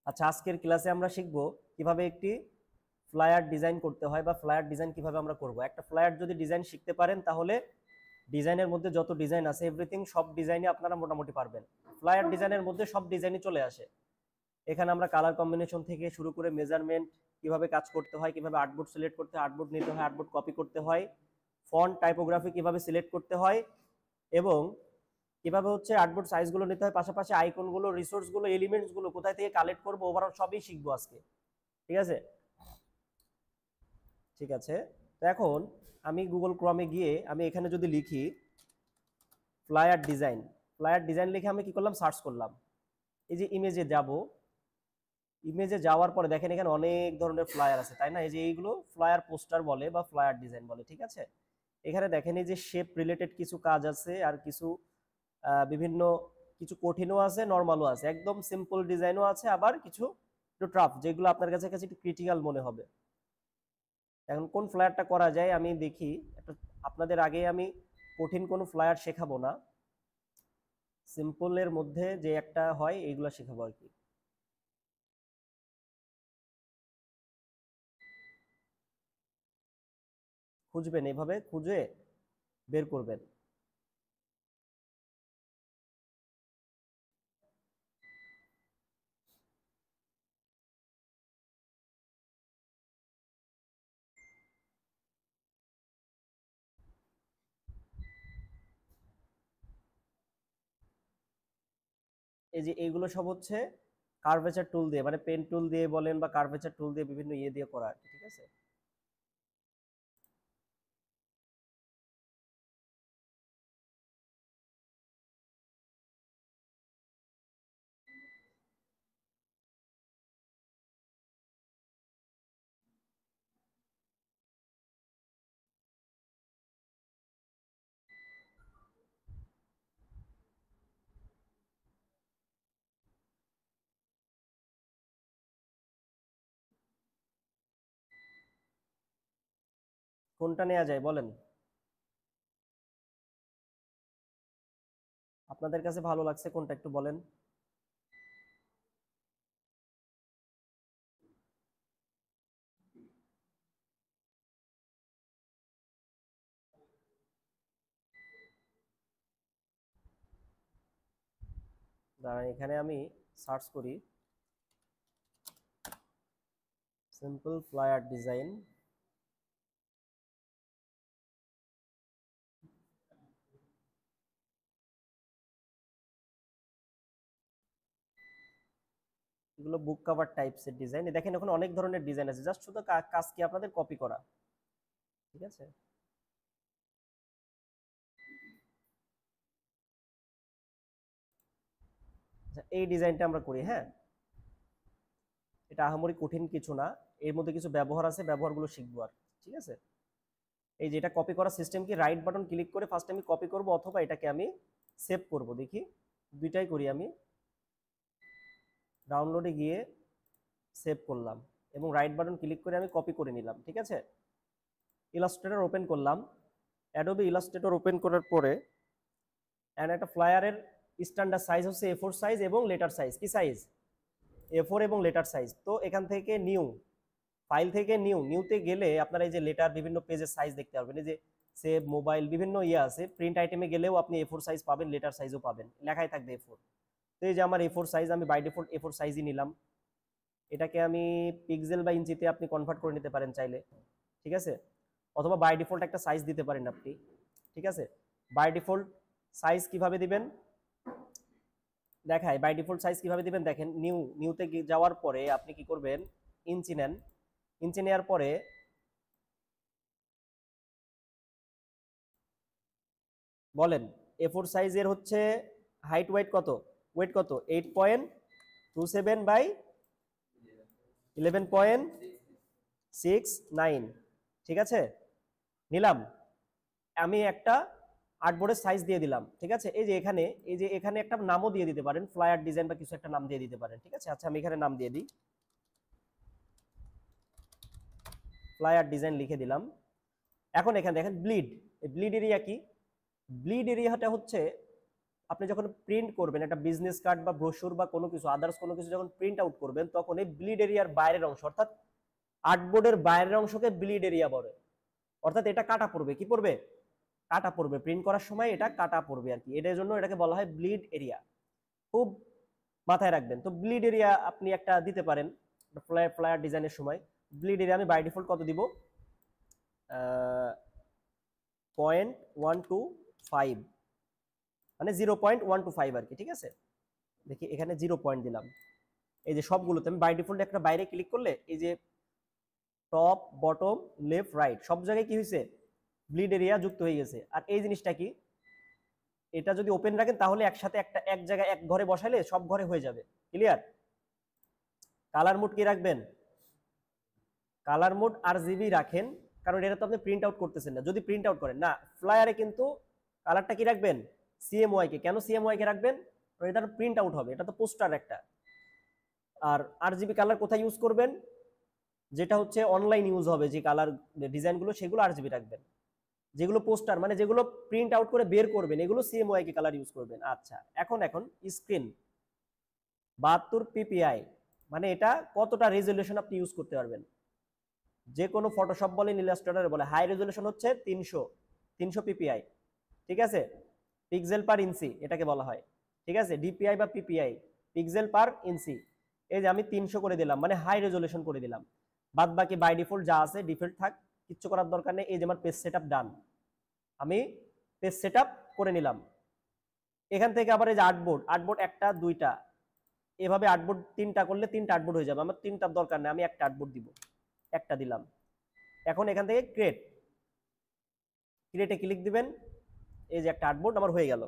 আচ্ছা, আজকের ক্লাসে আমরা শিখব কিভাবে একটি ফ্লায়ার ডিজাইন করতে হয় বা ফ্লায়ার ডিজাইন কিভাবে আমরা করব। একটা ফ্লায়ার যদি ডিজাইন শিখতে পারেন তাহলে ডিজাইনের মধ্যে যত ডিজাইন আছে এভরিথিং সব ডিজাইনই আপনারা মোটামুটি পারবেন। ফ্লায়ার ডিজাইনের মধ্যে সব ডিজাইনই চলে আসে। এখানে আমরা কালার কম্বিনেশন থেকে শুরু করে মেজারমেন্ট, কিভাবে কাজ করতে হয়, কিভাবে আর্টবোর্ড সিলেক্ট করতে হয়, আর্টবোর্ড নিতে হয়, আর্টবোর্ড কপি করতে হয়, ফন্ট টাইপোগ্রাফি কিভাবে সিলেক্ট করতে হয় এবং কিভাবে হচ্ছে আর্টবোর্ড সাইজগুলো নিতে হয়, পাশাপাশি আইকনগুলো, রিসোর্সগুলো, এলিমেন্টসগুলো কোথায় থেকে কালেক্ট করবো, ওভারঅল সবই শিখবো আজকে। ঠিক আছে, ঠিক আছে। তো এখন আমি গুগল ক্রমে গিয়ে আমি এখানে যদি লিখি ফ্লায়ার ডিজাইন, ফ্লায়ার ডিজাইন লিখে আমি কি করলাম, সার্চ করলাম। এই যে ইমেজে যাব, ইমেজে যাওয়ার পরে দেখেন এখানে অনেক ধরনের ফ্লায়ার আছে, তাই না? এই যে এইগুলো ফ্লায়ার পোস্টার বলে বা ফ্লায়ার ডিজাইন বলে। ঠিক আছে, এখানে দেখেন এই যে শেপ রিলেটেড কিছু কাজ আছে, আর কিছু বিভিন্ন কিছু কঠিনও আছে, নর্মালও আছে, একদম সিম্পল ডিজাইনও আছে, আবার কিছু একটু টাফ, যেগুলো আপনার কাছে কাছে একটু ক্রিটিক্যাল মনে হবে। এখন কোন ফ্লায়ারটা করা যায় আমি দেখি একটা। আপনাদের আগে আমি কঠিন কোনো ফ্লায়ার শেখাবো না, সিম্পলের মধ্যে যে একটা হয় এইগুলো শেখাবো আর কি। খুঁজবেন, এভাবে খুঁজে বের করবেন। এই যে এইগুলো সব হচ্ছে কার্ভেচার টুল দিয়ে, মানে পেন টুল দিয়ে বলেন বা কার্ভেচার টুল দিয়ে, বিভিন্ন ইয়ে দিয়ে করা আর কি। ঠিক আছে, কোনটা নেওয়া যায় বলেন, আপনাদের কাছে ভালো লাগছে কোনটা একটু বলেন। দাঁড়ান, এখানে আমি সার্চ করি সিম্পল ফ্লায়ার ডিজাইন। এগুলো বুক কভার টাইপস এর ডিজাইন। দেখেন এখন অনেক ধরনের ডিজাইন আছে, জাস্ট শুধু কাজ কি আপনাদের কপি করা। ঠিক আছে, আচ্ছা এই ডিজাইনটা আমরা করি। হ্যাঁ, এটা আহামরি কঠিন কিছু না, এর মধ্যে কিছু ব্যবহার আছে, ব্যবহারগুলো শিখবো আর। ঠিক আছে, এই যে এটা কপি করার সিস্টেম কি, রাইট বাটন ক্লিক করে ফার্স্ট আমি কপি করব, অথবা এটাকে আমি সেভ করব। দেখি, দুইটাই করি আমি। ডাউনলোডে গিয়ে সেভ করলাম এবং রাইট বাটন ক্লিক করে আমি কপি করে নিলাম। ঠিক আছে, ইলাস্ট্রেটর ওপেন করলাম। অ্যাডোবি ইলাস্ট্রেটর ওপেন করার পরে একটা ফ্লায়ারের স্ট্যান্ডার্ড সাইজ হচ্ছে A4 সাইজ এবং লেটার সাইজ। কি সাইজ? A4 এবং লেটার সাইজ। তো এখান থেকে নিউ, ফাইল থেকে নিউতে গেলে আপনারা এই যে লেটার বিভিন্ন পেজের সাইজ দেখতে পারবেন। এই যে সেভ, মোবাইল, বিভিন্ন ইয়ে আছে। প্রিন্ট আইটেমে গেলেও আপনি A4 সাইজ পাবেন, লেটার সাইজও পাবেন, লেখাই থাকবে A4। তো এই যে আমার A4 সাইজ, আমি বাই ডিফল্ট A4 সাইজই নিলাম। এটাকে আমি পিক্সেল বা ইঞ্চিতে আপনি কনভার্ট করে নিতে পারেন চাইলে। ঠিক আছে, অথবা বাই ডিফল্ট একটা সাইজ দিতে পারেন আপনি। ঠিক আছে, বাই ডিফল্ট সাইজ কিভাবে দিবেন দেখায়। বাই ডিফল্ট সাইজ কিভাবে দিবেন দেখেন, নিউতে যাওয়ার পরে আপনি কি করবেন, ইঞ্চি নেন। ইঞ্চি নেওয়ার পরে বলেন A4 সাইজের হচ্ছে হাইট ওয়েট কত, ওয়েট কত, 8.27 বাই 11.69। ঠিক আছে, নিলাম। আমি একটা আর্টবোর্ডের সাইজ দিয়ে দিলাম। ঠিক আছে, এই যে এখানে, এই যে এখানে একটা নামও দিয়ে দিতে পারেন, ফ্লায়ার ডিজাইন বা কিছু একটা নাম দিয়ে দিতে পারেন। ঠিক আছে, আচ্ছা আমি এখানে নাম দিয়ে দিই, ফ্লায়ার ডিজাইন লিখে দিলাম। এখন এখানে দেখেন ব্লিড, ব্লিড এরিয়া কি, ব্লিড এরিয়াটা হচ্ছে আপনি যখন প্রিন্ট করবেন একটা বিজনেস কার্ড বা ব্রোশুর বা কোনো কিছু আদার্স কোনো কিছু যখন প্রিন্ট আউট করবেন, তখন এই ব্লিড এরিয়ার বাইরের অংশ অর্থাৎ আর্টবোর্ডের বাইরের অংশকে ব্লিড এরিয়া বলে। অর্থাৎ এটা কাটা পড়বে, কি পড়বে? কাটা পড়বে। প্রিন্ট করার সময় এটা কাটা পড়বে আর কি, এটার জন্য এটাকে বলা হয় ব্লিড এরিয়া। খুব মাথায় রাখবেন। তো ব্লিড এরিয়া আপনি একটা দিতে পারেন ফ্লায়ার ডিজাইনের সময়। ব্লিড এরিয়া আমি বাই ডিফল্ট কত দিব? 0.125, মানে 0.125 আর কি, ঠিক আছে। দেখি এখানে 0 পয়েন্ট দিলাম। এই যে সবগুলোতে আমি বাই ডিফল্ট একটা বাইরে ক্লিক করলে এই যে টপ বটম লেফট রাইট সব জায়গায় কি হয়েছে? ব্লিড এরিয়া যুক্ত হয়ে গেছে। আর এই জিনিসটা কি, এটা যদি ওপেন রাখেন তাহলে একসাথে একটা এক জায়গায় এক ঘরে বসাইলে সব ঘরে হয়ে যাবে। ক্লিয়ার? কালার মোড কি রাখবেন? কালার মোড RGB রাখেন, কারণ এটা তো আপনি প্রিন্ট আউট করতেছেন না। যদি প্রিন্ট আউট করেন না ফ্লায়ারে, কিন্তু কালারটা কি রাখবেন? CMYK। কেন CMYK রাখবেন? কারণ এটা প্রিন্ট আউট হবে, এটা তো পোস্টার একটা। আর RGB কালার কোথায় ইউজ করবেন? যেটা হচ্ছে অনলাইন ইউজ হবে যে কালার ডিজাইনগুলো, সেগুলো RGB রাখবেন। যেগুলো পোস্টার মানে যেগুলো প্রিন্ট আউট করে বের করবেন, এগুলো CMYK কালার ইউজ করবেন। আচ্ছা, এখন স্ক্রিন 72 PPI, মানে এটা কতটা রেজলিউশন আপনি ইউজ করতে পারবেন। যে কোনো ফটোশপ বলেন ইলাস্ট্রেটর বলে হাই রেজলিউশন হচ্ছে 300 PPI, ঠিক আছে। পিক্সেল পার ইঞ্চি এটাকে বলা হয়, ঠিক আছে। DPI বা PPI, পিক্সেল পার ইঞ্চি। এই যে আমি 300 করে দিলাম, মানে হাই রেজলিউশন করে দিলাম। বাদ বাকি বাই ডিফল্ট যা আছে ডিফল্ট থাক, কিচ্ছু করার দরকার নেই। এই যে আমার পেজ সেটআপ ডান, আমি পেজ সেটআপ করে নিলাম। এখান থেকে আবার এই যে আর্টবোর্ড একটা দুইটা, এভাবে আর্টবোর্ড 3টা করলে 3টা আর্টবোর্ড হয়ে যাবে। আমার 3টার দরকার নেই, আমি একটা আর্টবোর্ড দিব, একটা দিলাম। এখন এখান থেকে ক্রিয়েটে ক্লিক দিবেন। এই যে একটা আর্টবোর্ড আমার হয়ে গেল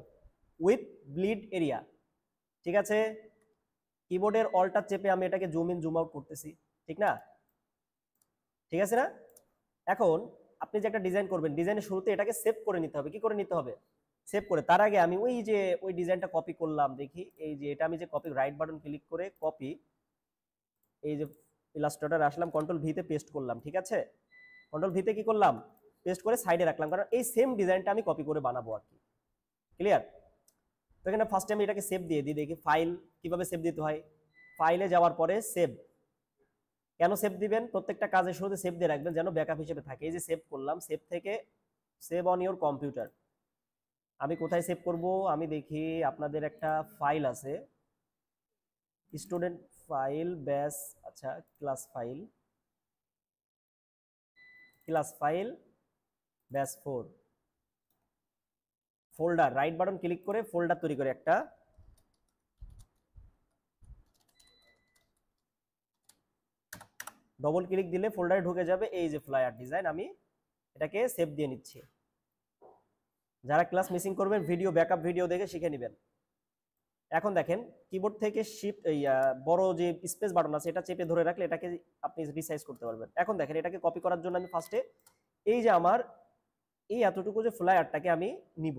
উইথ ব্লিড এরিয়া, ঠিক আছে। কিবোর্ডের অল্টার চেপে আমি এটাকে জুম ইন জুম আউট করতেছি, ঠিক না? ঠিক আছে না? এখন আপনি যে একটা ডিজাইন করবেন, ডিজাইনের শুরুতে এটাকে সেভ করে নিতে হবে। কি করে নিতে হবে? সেভ করে তার আগে আমি ওই ডিজাইনটা কপি করলাম। দেখি এই যে এটা আমি যে কপি, রাইট বাটন ক্লিক করে কপি, এই যে ইলাস্ট্রেটর আসলাম, কন্ট্রোল ভিতে পেস্ট করলাম, ঠিক আছে। কন্ট্রোল ভিতে কি করলাম? পেস্ট করে সাইডে রাখলাম, কারণ এই সেম ডিজাইনটা আমি কপি করে বানাবো আর কি। ক্লিয়ার? তো এখানে ফার্স্টে আমি এটাকে সেভ দিয়ে দিই। দেখি ফাইল কিভাবে সেভ দিতে হয়। ফাইলে যাওয়ার পরে সেভ। কেন সেভ দিবেন? প্রত্যেকটা কাজের শুরুতে সেভ দিয়ে রাখবেন যেন ব্যাকআপ হিসেবে থাকে। এই যে সেভ করলাম, সেভ থেকে সেভ অন ইওর কম্পিউটার। আমি কোথায় সেভ করব? আমি দেখি আপনাদের একটা ফাইল আছে, স্টুডেন্ট ফাইল ব্যাস, আচ্ছা ক্লাস ফাইল ব্যাস 4 ফোল্ডার। রাইট বাটন ক্লিক করে ফোল্ডার তৈরি করে একটা, ডবল ক্লিক দিলে ফোল্ডারে ঢুকে যাবে। এই যে ফ্লায়ার ডিজাইন, আমি এটাকে সেভ দিয়ে নিচ্ছি। যারা ক্লাস মিসিং করবেন ভিডিও ব্যাকআপ ভিডিও দেখে শিখে নেবেন। এখন দেখেন কিবোর্ড থেকে শিফট এই বড় যে স্পেস বাটন আছে এটা চেপে ধরে রাখলে এটাকে আপনি রিসাইজ করতে পারবেন। এখন দেখেন এটাকে কপি করার জন্য আমি ফার্স্টে এই যে আমার এই এতটুকু যে ফ্লায়ারটাকে আমি নিব,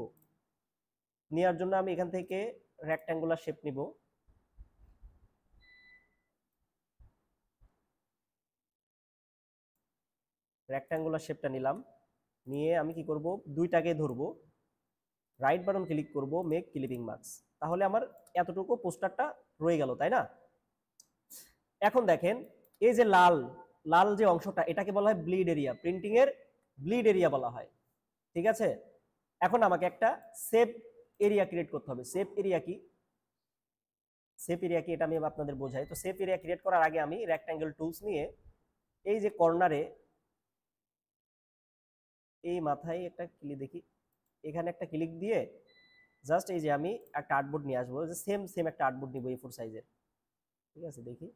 নেওয়ার জন্য আমি এখান থেকে রেক্ট্যাঙ্গুলার শেপ নিব। রেক্ট্যাঙ্গুলার শেপটা নিলাম, নিয়ে আমি কি করব? দুইটাকে ধরবো, রাইট বাটন ক্লিক করব, মেক ক্লিপিং মার্কস। তাহলে আমার এতটুকু পোস্টারটা রয়ে গেল, তাই না? এখন দেখেন এই যে লাল লাল যে অংশটা, এটাকে বলা হয় ব্লিড এরিয়া, প্রিন্টিং এর ব্লিড এরিয়া বলা হয়, ঠিক আছে। এখন আমাকে একটা সেভ এরিয়া ক্রিয়েট করতে হবে। সেভ এরিয়া কি এটা আমি আপনাদের বোঝাই। তো সেভ এরিয়া ক্রিয়েট করার আগে আমি রেক্ট্যাঙ্গেল টুলস নিয়ে এই যে কর্নারে এই মাথায় একটা ক্লিক, দেখি এখানে একটা ক্লিক দিয়ে জাস্ট এই যে আমি একটা আর্টবোর্ড নিয়ে আসবো, যে সেম একটা আর্টবোর্ড নিব A4 সাইজের, ঠিক আছে। দেখি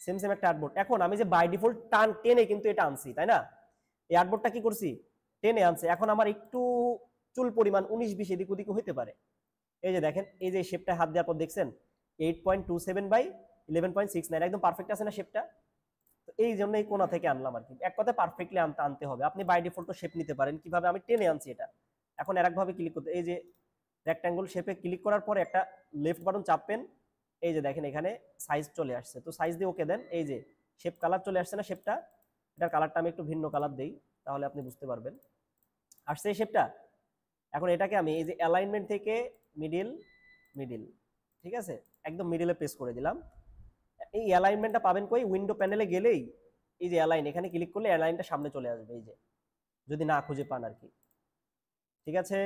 সেম একটা আর্টবোর্ড। এখন আমি যে বাই ডিফল্ট টেনে কিন্তু এটা আনছি, তাই না? এই আর্টবোর্ডটা কি করছি? টেনে আনছে। এখন আমার একটু চুল পরিমাণ 19-20 এদিক ওদিক হইতে পারে। এই যে দেখেন এই যে শেপটা হাত দেওয়ার পর দেখছেন 8.27 বাই 11.69, একদম পারফেক্ট আছে না শেপটা? তো এই জন্য এই কোণা থেকে আনলাম আর কি। এক কথায় পারফেক্টলি আনতে হবে। আপনি বাই ডিফল্ট শেপ নিতে পারেন। কিভাবে? আমি টেনে আনছি এটা। এখন আরেকভাবে ক্লিক করতে, এই যে রেক্ট্যাঙ্গল শেপে ক্লিক করার পরে একটা লেফট বাটন চাপবেন, এই যে দেখেন এখানে সাইজ চলে আসছে। তো সাইজ দিয়ে ওকে দেন। এই যে শেপ কালার চলে আসছে না শেপটা? এটার কালারটা আমি একটু ভিন্ন কালার দেই, তাহলে আপনি বুঝতে পারবেন। আসছে এই শেপটা। এখন এটাকে আমি এই যে অ্যালাইনমেন্ট থেকে মিডিল, মিডিল, ঠিক আছে, একদম মিডিলে প্রেস করে দিলাম। এই অ্যালাইনমেন্টটা পাবেন কই? উইন্ডো প্যানেলে গেলেই এই যে অ্যালাইন, এখানে ক্লিক করলে অ্যালাইনটা সামনে চলে আসবে, এই যে, যদি না খুঁজে পান আর কি। ঠিক আছে,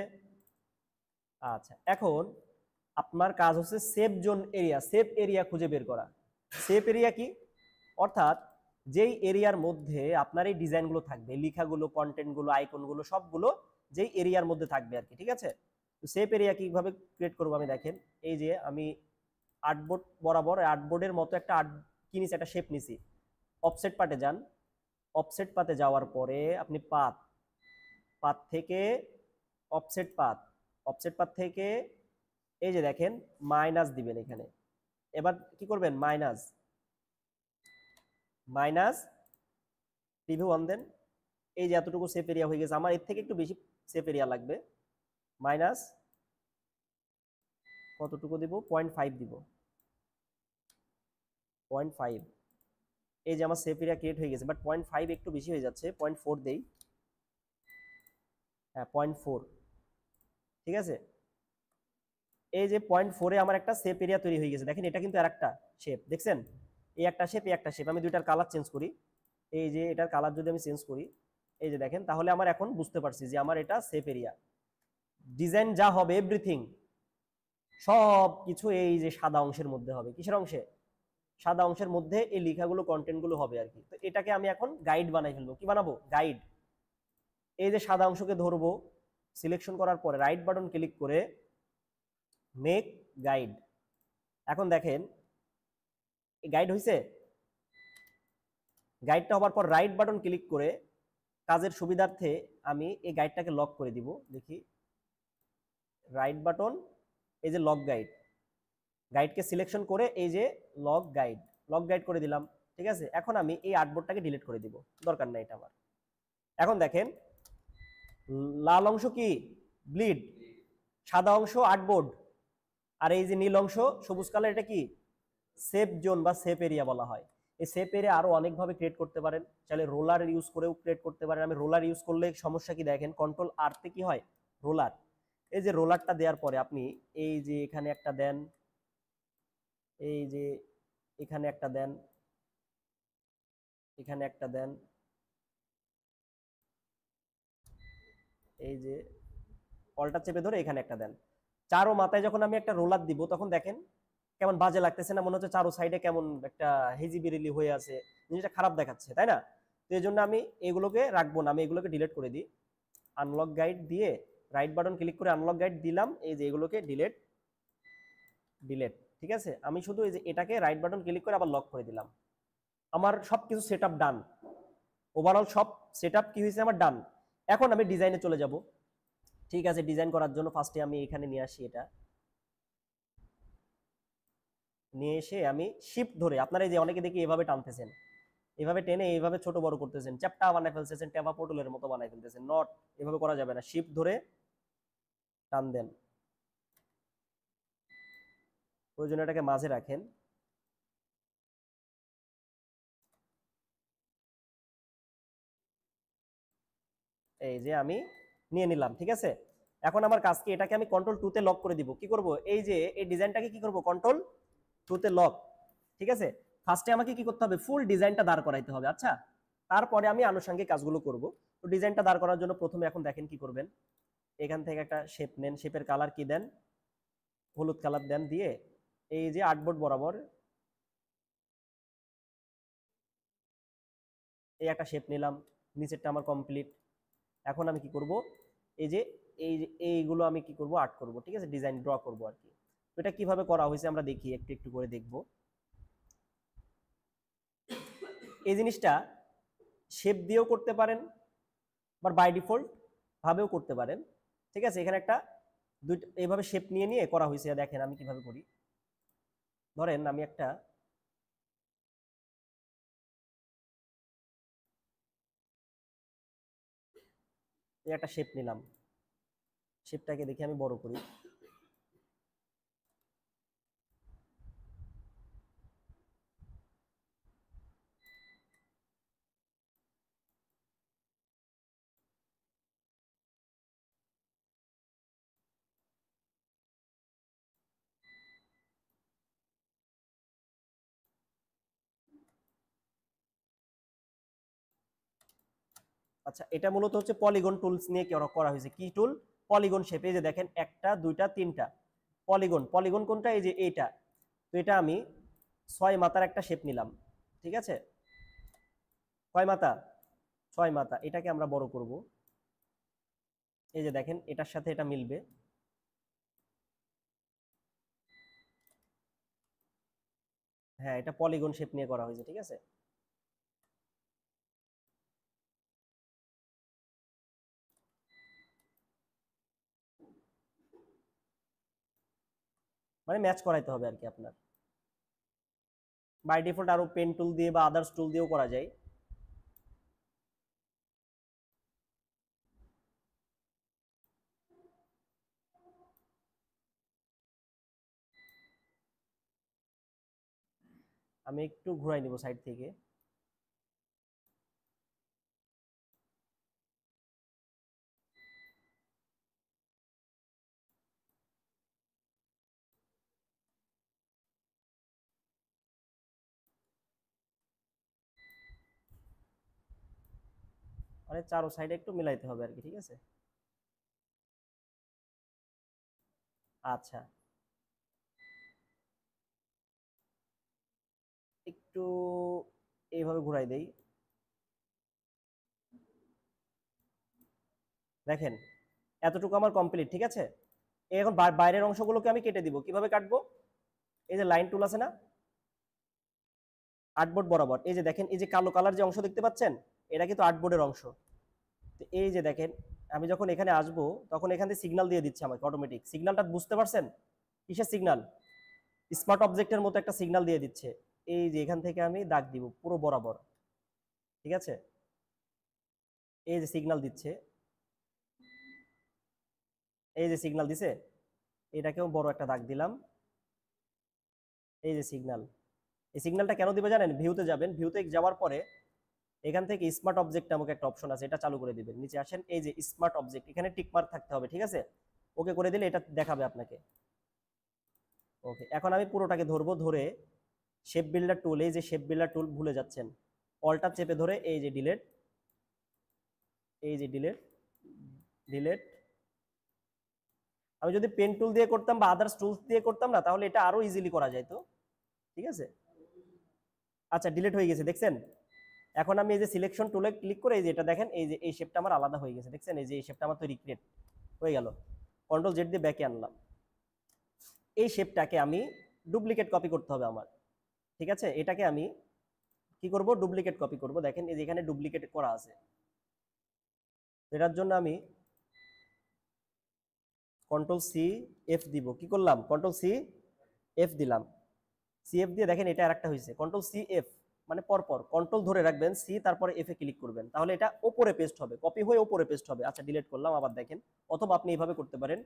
আচ্ছা এখন আপনার কাজ হচ্ছে safe zone area, safe area খুঁজে বের করা। সেফ এরিয়া কি? অর্থাৎ যেই এরিয়ার মধ্যে আপনার এই ডিজাইনগুলো থাকবে, লেখাগুলো, কন্টেন্টগুলো, আইকনগুলো সবগুলো যেই এরিয়ার মধ্যে থাকবে আর কি। ঠিক আছে, তো সেফ এরিয়া কিভাবে ক্রিয়েট করবো আমি দেখেন, এই যে আমি আর্টবোর্ড বরাবর আর্টবোর্ডের মতো একটা আর্ট কি নিছি, একটা শেপ নিছি। অফসেট পার্টে যান, অফসেট পাতে যাওয়ার পরে আপনি পাত, পাত থেকে অফসেট পাত, অফসেট পাত থেকে এই যে দেখেন মাইনাস দিবেন এখানে। এবার কি করবেন? মাইনাস, মাইনাস প্রিভিউ অন দেন। এই যে এতটুকু সেফ এরিয়া হয়ে গেছে, আমার এর থেকে একটু বেশি সেফ এরিয়া লাগবে। মাইনাস কতটুকু দিব? 0.5 দিব, 0.5। এই যে আমার সেফ এরিয়া ক্রিয়েট হয়ে গেছে, বাট 0.5 একটু বেশি হয়ে যাচ্ছে, 0.4 দেই। হ্যাঁ 0.4, ঠিক আছে। এই যে 0.4-এ আমার একটা শেপ এরিয়া তৈরি হয়ে গেছে। দেখেন এটা কিন্তু আরেকটা শেপ, দেখছেন? এই একটা শেপ, এই একটা শেপ। আমি দুইটার কালার চেঞ্জ করি, এই যে এটার কালার যদি আমি চেঞ্জ করি, এই যে দেখেন, তাহলে আমার এখন বুঝতে পারছি যে আমার এটা শেপ এরিয়া। ডিজাইন যা হবে এভরিথিং সব কিছু এই যে সাদা অংশের মধ্যে হবে। কিসের অংশে? সাদা অংশের মধ্যে এই লেখাগুলো, কন্টেন্টগুলো হবে আর কি। তো এটাকে আমি এখন গাইড বানাই ফেলবো। কি বানাবো? গাইড। এই যে সাদা অংশকে ধরবো, সিলেকশন করার পরে রাইট বাটন ক্লিক করে মেক গাইড। এখন দেখেন গাইড হয়েছে। গাইডটা হওয়ার পর রাইট বাটন ক্লিক করে কাজের সুবিধার্থে আমি এই গাইডটাকে লক করে দিব। দেখি, রাইট বাটন, এই যে লক গাইড, গাইডকে সিলেকশন করে এই যে লক গাইড, লক গাইড করে দিলাম। ঠিক আছে, এখন আমি এই আর্টবোর্ডটাকে ডিলিট করে দিব, দরকার নাই এটা আমার। এখন দেখেন লাল অংশ কি? ব্লিড। সাদা অংশ আর্টবোর্ড। আর এই যে নীল অংশ সবুজ কালার, এটা কি? সেফ জোন বা সেফ এরিয়া বলা হয়। এই সেফ এরিয়া আরো অনেকভাবে ক্রিয়েট করতে পারেন, চাইলে রোলার ইউজ করেও ক্রিয়েট করতে পারেন। আমি রোলার ইউজ করলে সমস্যা কি দেখেন, কন্ট্রোল আর তে কি হয়? রোলার। এই যে রোলারটা দেওয়ার পরে আপনি এই যে এখানে একটা দেন, এই যে এখানে একটা দেন, এখানে একটা দেন, এই যে কলটা চেপে ধরে এখানে একটা দেন। চারো মাথায় যখন আমি একটা রোলার দিব তখন দেখেন কেমন বাজে লাগতেছে না? মনে হচ্ছে চারো সাইডে কেমন একটা হেজিবিরিলি হয়ে আছে, জিনিসটা খারাপ দেখাচ্ছে, তাই না? তো এই জন্য আমি এগুলোকে রাখবো না, আমি এগুলোকে ডিলিট করে দিই। আনলক গাইড দিয়ে রাইট বাটন ক্লিক করে আনলক গাইড দিলাম, এই যে এগুলোকে ডিলিট, ডিলিট। ঠিক আছে, আমি শুধু এই যে এটাকে রাইট বাটন ক্লিক করে আবার লক করে দিলাম। আমার সবকিছু সেট আপ ডান, ওভারঅল সব সেট আপ কি হয়েছে আমার? ডান। এখন আমি ডিজাইনে চলে যাব। ঠিক আছে, ডিজাইন করার জন্য ফার্স্টে আমি এখানে নিয়ে আসি, এটা নিয়ে এসে আমি শিফট ধরে, আপনারা এই যে অনেকে দেখি এভাবে টানতেছেন, এভাবে টেনে এইভাবে ছোট বড় করতেছেন, চ্যাপ্টা বানাই ফেলতেছেন, টেবা পটলের মতো বানাই ফেলতেছেন। নট, এভাবে করা যাবে না। শিফট ধরে টান দেন, প্রয়োজনে এটাকে মাঝে রাখেন। এই যে আমি নিয়ে নিলাম। ঠিক আছে, এখন আমার কাজ কি? এটাকে আমি কন্ট্রোল টু তে লক করে দিব। কি করব? এই যে এই ডিজাইনটাকে কি করব? কন্ট্রোল টু তে লক। ঠিক আছে, ফার্স্টে আমাকে কি করতে হবে? ফুল ডিজাইনটা দাঁড় করাইতে হবে। আচ্ছা, তারপরে আমি আনুষঙ্গিক কাজগুলো করব। তো ডিজাইনটা দাঁড় করার জন্য প্রথমে এখন দেখেন কি করবেন, এখান থেকে একটা শেপ নেন, শেপের কালার কি দেন? হলুদ কালার দেন, দিয়ে এই যে আর্টবোর্ড বরাবর এই একটা শেপ নিলাম, নিচেরটা আমার কমপ্লিট। এখন আমি কি করব? এই যে এইগুলো আমি কি করব? আর্ট করব। ঠিক আছে, ডিজাইন ড্র করব আর কি। তো এটা কিভাবে করা হয়েছে আমরা দেখি, একটু একটু করে দেখব। এই জিনিসটা শেপ দিয়েও করতে পারেন, বা বাই ডিফল্ট ভাবেও করতে পারেন। ঠিক আছে, এখানে একটা দুইটা এইভাবে শেপ নিয়ে নিয়ে করা হয়েছে। দেখেন আমি কিভাবে করি। ধরেন আমি একটা শেপ নিলাম, শেপটাকে দেখি আমি বড় করি। আচ্ছা, এটা মূলত হচ্ছে পলিগন টুলস নিয়ে করা হয়েছে। কি টুল? Polygon shape. এই যে দেখেন, একটা দুইটা তিনটা পলিগন। পলিগন কোনটা? এই যে এইটা। তো এটা আমি 6 মাথার একটা শেপ নিলাম, ঠিক আছে? কয় মাথা? 6 মাথা। এটাকে আমরা বড় করব। এই যে দেখেন, এটার সাথে এটা মিলবে। হ্যাঁ, এটা পলিগন শেপ নিয়ে করা হয়েছে, ঠিক আছে? মানে ম্যাচ করাইতে হবে আর কি আপনার। বাই ডিফল্ট আরো পেন টুল দিয়ে বা আদার্স টুল দিয়েও করা যায়। আমি একটু ঘুরাই নিব সাইড থেকে। মানে চারো সাইডে একটু মিলাইতে হবে আর কি, ঠিক আছে? আচ্ছা, একটু এইভাবে ঘুরাই দেই। দেখেন, এতটুকু আমার কমপ্লিট, ঠিক আছে? এখন বাইরের অংশগুলোকে আমি কেটে দিব। কিভাবে কাটবো? এই যে লাইন টুল আছে না, আর্টবোর্ড বরাবর। এই যে দেখেন, এই যে কালো কালার যে অংশ দেখতে পাচ্ছেন, এটা কিন্তু আর্টবোর্ডের অংশ। তো এই যে দেখেন, আমি যখন এখানে আসবো তখন এখান থেকে সিগন্যাল দিয়ে দিচ্ছে আমাকে অটোমেটিক। সিগন্যালটা বুঝতে পারছেন? কিসের সিগন্যাল? স্মার্ট অবজেক্টের মতো একটা সিগন্যাল দিয়ে দিচ্ছে। এই যে এখান থেকে আমি দাগ দিব পুরো বরাবর, ঠিক আছে? এই যে সিগন্যাল দিচ্ছে, এই যে সিগন্যাল দিছে, এটাকেও বড় একটা দাগ দিলাম। এই যে সিগন্যাল। এই সিগন্যালটা কেন দিবে জানেন? ভিউতে যাবেন, ভিউতে যাওয়ার পরে এখান থেকে স্মার্ট অবজেক্ট নামক একটা অপশন আছে, এটা চালু করে দিবেন। নিচে আসেন, এই যে স্মার্ট অবজেক্ট, এখানে টিক মার্ক থাকতে হবে, ঠিক আছে? ওকে করে দিলে এটা দেখাবে আপনাকে। ওকে, এখন আমি পুরোটাকে ধরবো, ধরে শেপ বিল্ডার টুল, এই যে শেপ বিল্ডার টুল ভুলে যাচ্ছেন, অলটা চেপে ধরে এই যে ডিলেট, এই যে ডিলেট, ডিলেট। আমি যদি পেন টুল দিয়ে করতাম বা আদার্স টুলস দিয়ে করতাম না, তাহলে এটা আরো ইজিলি করা যায়। তো ঠিক আছে, আচ্ছা ডিলিট হয়ে গেছে, দেখছেন? এখন আমি এই যে সিলেকশন টুলে ক্লিক করে এই যে এটা দেখেন, এই যে এই শেপটা আমার আলাদা হয়ে গেছে, দেখছেন? এই যে এই শেপটা আমার তো রিক্রিয়েট হয়ে গেল। কন্ট্রোল জেড দিয়ে ব্যাকে আনলাম। এই শেপটাকে আমি ডুপ্লিকেট কপি করতে হবে আমার, ঠিক আছে? এটাকে আমি কি করব? ডুপ্লিকেট কপি করব। দেখেন এই যে এখানে ডুপ্লিকেট করা আছে। এটার জন্য আমি কন্ট্রোল সি এফ দিব। কি করলাম? কন্ট্রোল সি এফ দিলাম। সি এফ দিয়ে দেখেন এটা আরেকটা হয়েছে। কন্ট্রোল সি এফ মানে পরপর কন্ট্রোল ধরে রাখবেন, সি তারপরে এফ এ ক্লিক করবেন, তাহলে এটা ওপরে পেস্ট হবে, কপি হয়ে ওপরে পেস্ট হবে। আচ্ছা ডিলিট করলাম, আবার দেখেন। অথবা আপনি এইভাবে করতে পারেন,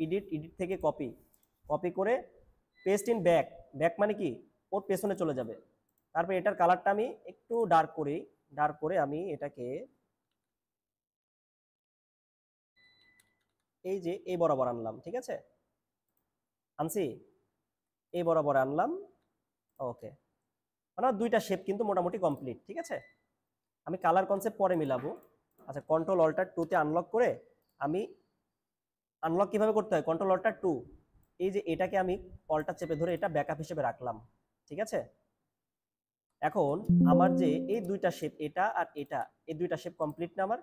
এডিট, এডিট থেকে কপি, কপি করে পেস্ট ইন ব্যাক। ব্যাক মানে কি? ওর পেছনে চলে যাবে। তারপর এটার কালারটা আমি একটু ডার্ক করি, ডার্ক করে আমি এটাকে এই যে এই বরাবর আনলাম, ঠিক আছে? আনছি, এই বরাবর আনলাম। ওকে, মানে দুইটা শেপ কিন্তু মোটামুটি কমপ্লিট, ঠিক আছে? আমি কালার কনসেপ্ট পরে মিলাবো। আচ্ছা, কন্ট্রোল অল্টার টু তে আনলক করে আমি, আনলক কিভাবে করতে হয়? কন্ট্রোল অল্টার টু, এই যে এটাকে আমি অল্টার চেপে ধরে এটা ব্যাকআপ হিসেবে রাখলাম, ঠিক আছে? এখন আমার যে এই দুইটা শেপ, এটা আর এটা, এই দুইটা শেপ কমপ্লিট না আমার?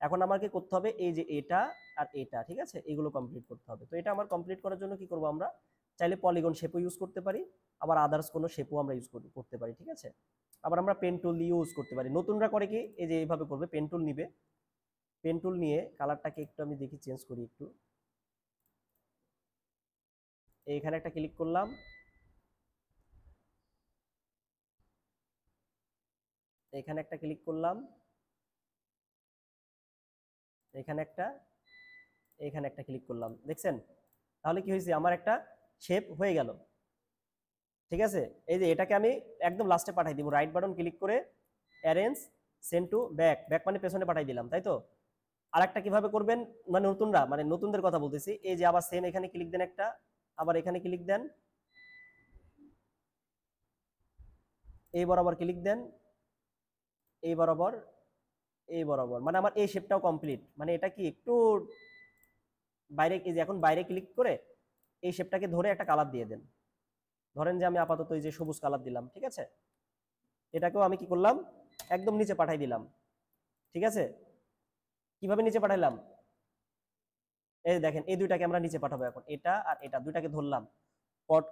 এখন আমাকে করতে হবে এই যে এটা আর এটা, ঠিক আছে? এগুলো কমপ্লিট করতে হবে। তো এটা আমার কমপ্লিট করার জন্য কি করব? আমরা চাইলে পলিগন শেপও ইউজ করতে পারি, আবার আদার্স কোনো শেপও আমরা ইউজ করতে পারি, ঠিক আছে? আবার আমরা পেন টুল দিয়ে ইউজ করতে পারি। নতুনরা করে কি, এই যে এইভাবে করবে, পেন টুল নিবে, পেন টুল নিয়ে কালারটাকে একটু আমি দেখি চেঞ্জ করি একটু। এইখানে একটা ক্লিক করলাম, এখানে একটা ক্লিক করলাম, এখানে একটা, এখানে একটা ক্লিক করলাম, দেখছেন? তাহলে কি হয়েছে? আমার একটা শেপ হয়ে গেল, ঠিক আছে? এই যে এটাকে আমি একদম লাস্টে পাঠাই দিব, রাইট বাটন ক্লিক করে arrange send to back, back মানে পেছনে পাঠাই দিলাম, তাই তো? আরেকটা কিভাবে করবেন, মানে নতুনরা, মানে নতুনদের কথা বলতেছি, এই যে আবার সেম এখানে ক্লিক দেন একটা, আবার এখানে ক্লিক দেন, এই বরাবর ক্লিক দেন, এই বরাবর, এই বরাবর, মানে আমার এই শেপটাও কমপ্লিট। মানে এটা কি একটু বাইরে, এই যে এখন বাইরে ক্লিক করে এই শেপটাকে ধরে একটা কালার দিয়ে দেন। ধরেন যে আমি আপাতত এই যে সবুজ কালার দিলাম, ঠিক আছে। এটাকেও আমি কি করলাম, একদম নিচে পাঠাই দিলাম, ঠিক আছে। কিভাবে নিচে পাঠাইলাম, এই দেখেন এই দুইটাকে আমরা নিচে পাঠাবো। এখন এটা আর এটা দুইটাকে ধরলাম,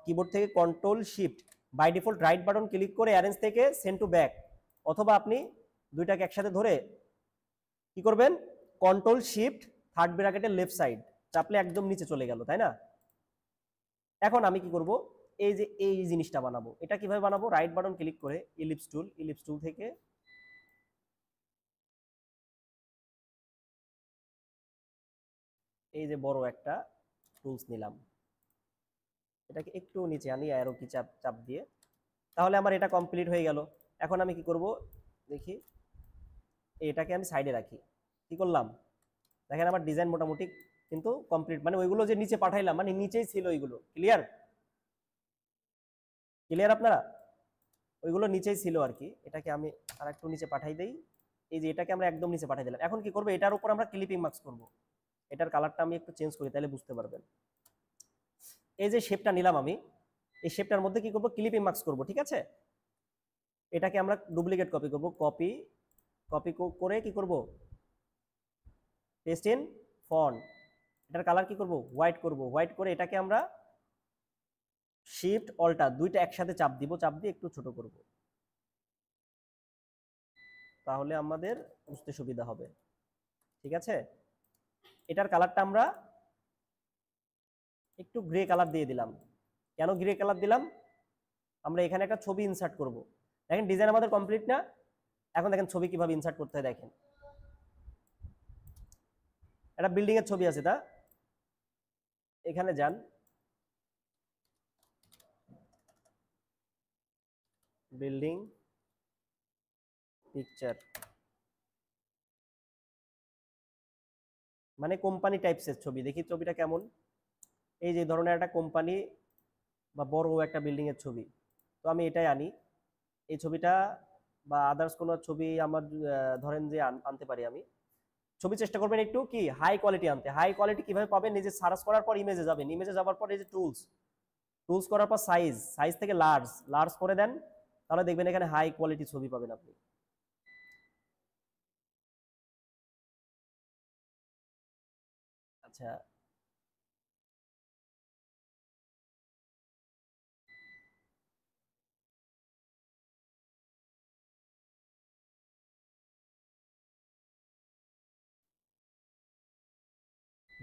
কিবোর্ড থেকে control shift, by default right button click করে অ্যারেঞ্জ থেকে সেন্ড টু ব্যাক, অথবা আপনি দুইটাকে একসাথে ধরে কি করবেন, কন্ট্রোল শিফট থার্ড ব্র্যাকেটের লেফট সাইড চাপলে একদম নিচে চলে গেল, তাই না। এখন আমি কি করব, এই যে এই জিনিসটা বানাবো, এটা কিভাবে বানাবো, রাইট বাটন ক্লিক করে ইলিপস টুল থেকে এই যে বড় একটা টুলস নিলাম, এটাকে একটু নিচে আনি অ্যারো কি চাপ চাপ দিয়ে, তাহলে আমার এটা কমপ্লিট হয়ে গেল। এখন আমি কি করব দেখি, এটাকে আমি সাইডে রাখি। কি করলাম, দেখেন আমার ডিজাইন মোটামুটি কিন্তু কমপ্লিট। মানে ওইগুলো যে নিচে পাঠাইলাম মানে নিচেই ছিল ওইগুলো, ক্লিয়ার ক্লিয়ার আপনারা, ওইগুলো নিচেই ছিল আর কি। এটাকে আমি আর একটু নিচে পাঠাই দেই, এই যে এটাকে আমরা একদম নিচে পাঠাই দিলাম। এখন কি করবো, এটার উপর আমরা ক্লিপিং মার্কস করব। এটার কালারটা আমি একটু চেঞ্জ করি, তাহলে বুঝতে পারবেন। এই যে শেপটা নিলাম আমি, এই শেপটার মধ্যে কি করব, ক্লিপিং মার্কস করব, ঠিক আছে। এটাকে আমরা ডুপ্লিকেট কপি করব, কপি কপি করে কি করব, পেস্ট ইন ফন্ট। এটার কালার কি করব, হোয়াইট করব। হোয়াইট করে এটাকে আমরা শিফট অল্টার দুইটা একসাথে চাপ দিব, চাপ দিয়ে একটু ছোট করব, তাহলে আমাদের বুঝতে সুবিধা হবে, ঠিক আছে। এটার কালারটা আমরা একটু গ্রে কালার দিয়ে দিলাম। কেন গ্রে কালার দিলাম, আমরা এখানে একটা ছবি ইনসার্ট করব। দেখেন ডিজাইন আমাদের কমপ্লিট না। এখন দেখেন ছবি কিভাবে ইনসার্ট করতে হয়, দেখেন একটা বিল্ডিং এর ছবি আছে, তা এখানে যান, বিল্ডিং পিকচার, মানে কোম্পানি টাইপসের ছবি। দেখি ছবিটা কেমন, এই যে ধরনের একটা কোম্পানি বা বড় একটা বিল্ডিং এর ছবি। তো আমি এটাই আনি, এই ছবিটা বা আদার্স কোনো ছবি আমার ধরেন যে আনতে পারি আমি। ছবি চেষ্টা করবেন একটু কি হাই কোয়ালিটি আনতে। হাই কোয়ালিটি কিভাবে পাবেন, নিজে সার্চ করার পর ইমেজে যাবেন, ইমেজে যাওয়ার পর এই যে টুলস, টুলস করার পর সাইজ, সাইজ থেকে লার্জ, লার্জ করে দেন, তাহলে দেখবেন এখানে হাই কোয়ালিটি ছবি পাবেন আপনি। আচ্ছা,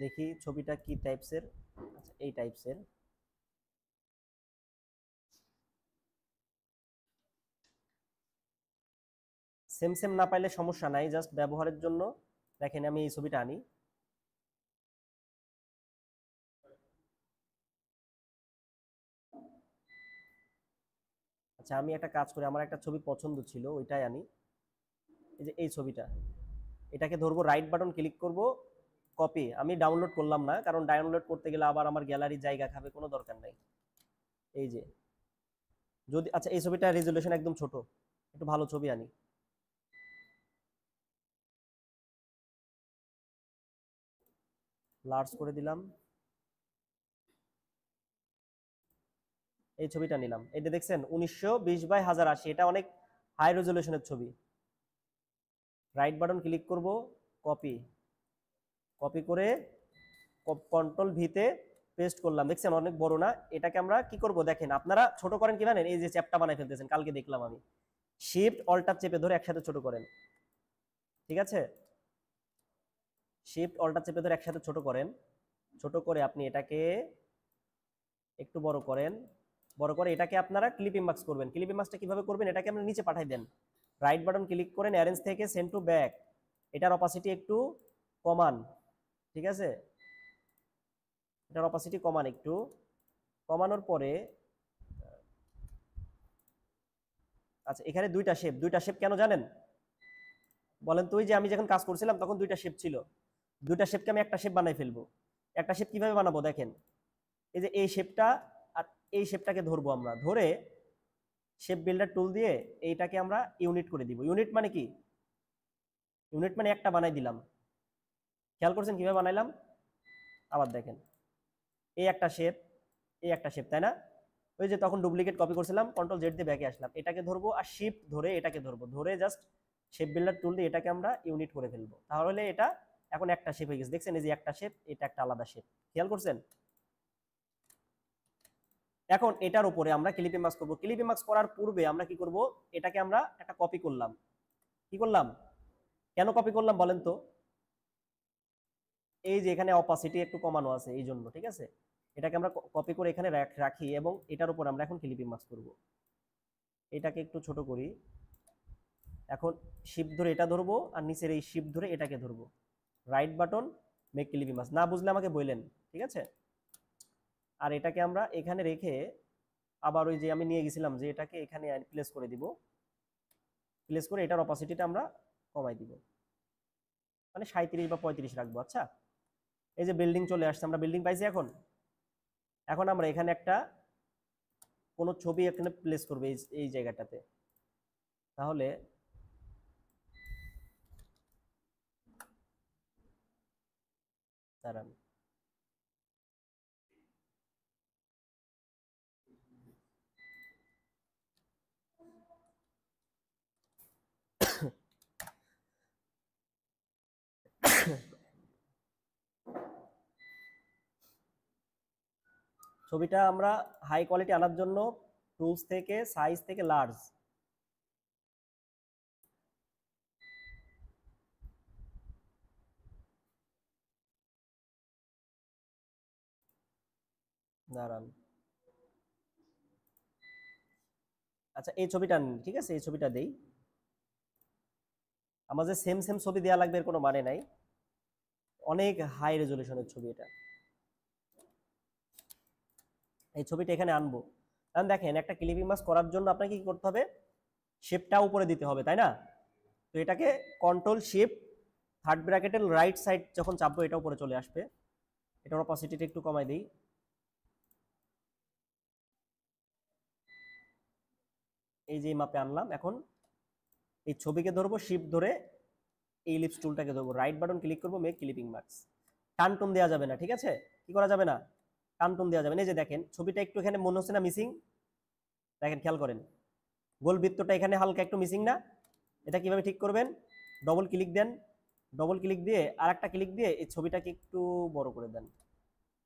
দেখি ছবিটা কি টাইপসের। আচ্ছা, এই টাইপসের। সেম সেম না পাইলে সমস্যা নাই, জাস্ট ব্যবহারের জন্য। দেখেন আমি এই ছবিটা আনি, আচ্ছা আমি একটা কাজ করি, আমার একটা ছবি পছন্দ ছিল ওইটাই আনি। এই যে এই ছবিটা, এটাকে ধরবো, রাইট বাটন ক্লিক করব, কপি। আমি ডাউনলোড করলাম না, কারণ ডাউনলোড করতে গেলে আবার আমার গ্যালারি জায়গা খাবে, কোনো দরকার নাই। এই যে যদি, আচ্ছা এই ছবিটা রেজুলেশন একদম ছোট, একটু ভালো ছবি আনি। লার্জ করে দিলাম, এই ছবিটা নিলাম। এটা দেখছেন 1920 বাই 1080, এটা অনেক হাই রেজুলেশনের ছবি। রাইট বাটন ক্লিক করব, কপি, কপি করে কন্ট্রোল ভিতে পেস্ট করলাম। দেখছেন অনেক বড় না। এটাকে আমরা কি করব, দেখেন আপনারা ছোট করেন কি জানেন, এই যে চ্যাপটা বানাই ফেলতেছেন, কালকে দেখলাম আমি। শিফট অল্টার চেপে ধরে একসাথে ছোট করেন, ঠিক আছে। শিফট অল্টার চেপে ধরে একসাথে ছোট করেন, ছোট করে আপনি এটাকে একটু বড় করেন। বড় করে এটাকে আপনারা ক্লিপিং মার্কস করবেন। ক্লিপিং মার্কসটা কিভাবে করবেন, এটাকে আমরা নিচে পাঠাই দেন, রাইট বাটন ক্লিক করেন, অ্যারেঞ্জ থেকে সেন্ড টু ব্যাক, এটার অপাসিটি একটু কমান, ঠিক আছে। এটার অপাসিটি কমান, একটু কমানোর পরে, আচ্ছা এখানে দুইটা শেপ। দুইটা শেপ কেন জানেন বলেন তো, ওই যে আমি যখন কাজ করছিলাম তখন দুইটা শেপ ছিল, দুইটা শেপকে আমি একটা শেপ বানাই ফেলবো। একটা শেপ কিভাবে বানাবো, দেখেন এই যে এই শেপটা আর এই শেপটাকে ধরবো আমরা, ধরে শেপ বিল্ডার টুল দিয়ে এইটাকে আমরা ইউনিট করে দিব। ইউনিট মানে কি, ইউনিট মানে একটা বানাই দিলাম। খেয়াল করছেন কিভাবে বানাইলাম? আবার দেখেন, এই একটা শেপ, এই একটা শেপ, তাই না? ওই যে তখন ডুপ্লিকেট কপি করছিলাম, কন্ট্রোল জেড দিয়ে ব্যাকে আসলাম, এটাকে ধরবো আর শিফট ধরে এটাকে ধরবো, ধরে জাস্ট শেপ বিল্ডার টুল দিয়ে এটাকে আমরা ইউনিট করে ফেলবো। তাহলে এটা এখন একটা শেপ হয়ে গেছে। দেখছেন এই যে একটা শেপ, এটা একটা আলাদা শেপ। খেয়াল করছেন? এখন এটার উপরে আমরা ক্লিপ ইমাজ করবো। ক্লিপ ইমাজ করার পূর্বে আমরা কি করব, এটাকে আমরা একটা কপি করলাম। কি করলাম? কেন কপি করলাম বলেন তো? এই যে এখানে অপাসিটি একটু কমানো আছে এই জন্য, ঠিক আছে? এটাকে আমরা কপি করে এখানে রাখি এবং এটার উপর আমরা এখন ক্লিপ ইমাজ করব। এটাকে একটু ছোট করি। এখন শিফট ধরে এটা ধরবো আর নিচের এই শিফট ধরে এটাকে ধরবো। Right button, make clip ইমাজ। না বুঝলে আমাকে বললেন, ঠিক আছে? আর এটাকে আমরা এখানে রেখে আবার ওই যে আমি নিয়ে গেছিলাম যে এটাকে এখানে প্লেস করে দিব। প্লেস করে এটার অপাসিটিটা আমরা কমাই দিব, মানে 37 বা 35 রাখবো। আচ্ছা, এই যে বিল্ডিং চলে আসছে, আমরা বিল্ডিং পাইছি। এখন এখন আমরা এখানে একটা কোনো ছবি এখানে প্লেস করবো এই জায়গাটাতে। তাহলে দাঁড়ান, ছবিটা আমরা হাই কোয়ালিটি আনার জন্য টুলস থেকে সাইজ থেকে লার্জ, দাঁড়ান, আচ্ছা এই ছবিটা নিন, ঠিক আছে? এই ছবিটা দেই। আমাদের সেম সেম ছবি দেওয়া লাগবে এর কোনো মানে নাই, অনেক হাই রেজলিউশনের ছবি এটা। এই ছবিটা এখানে আনবো। কারণ দেখেন একটা ক্লিপ ইমেজ করার জন্য আপনাকে কি করতে হবে, শেপটা উপরে দিতে হবে, তাই না? তো এটাকে কন্ট্রোল শিফট থার্ড ব্র্যাকেটের রাইট সাইড যখন চাপবো এটা উপরে চলে আসবে। এটার অপাসিটিটা একটু কমাই দিই। এই যে মাপে আনলাম। এখন এই ছবিকে ধরবো, শিফট ধরে এই ইলিপস টুলটাকে ধরবো, রাইট বাটন ক্লিক করবো, মেক ক্লিপিং মার্কস। টান টুন দেওয়া যাবে না, ঠিক আছে? কি করা যাবে না? টান টুন দেওয়া যাবে না। এই যে দেখেন ছবিটা একটু এখানে মনে হচ্ছে না মিসিং? দেখেন, খেয়াল করেন, গোল বৃত্তটা এখানে হালকা একটু মিসিং না? এটা কিভাবে ঠিক করবেন? ডবল ক্লিক দেন, ডবল ক্লিক দিয়ে আর একটা ক্লিক দিয়ে এই ছবিটাকে একটু বড় করে দেন,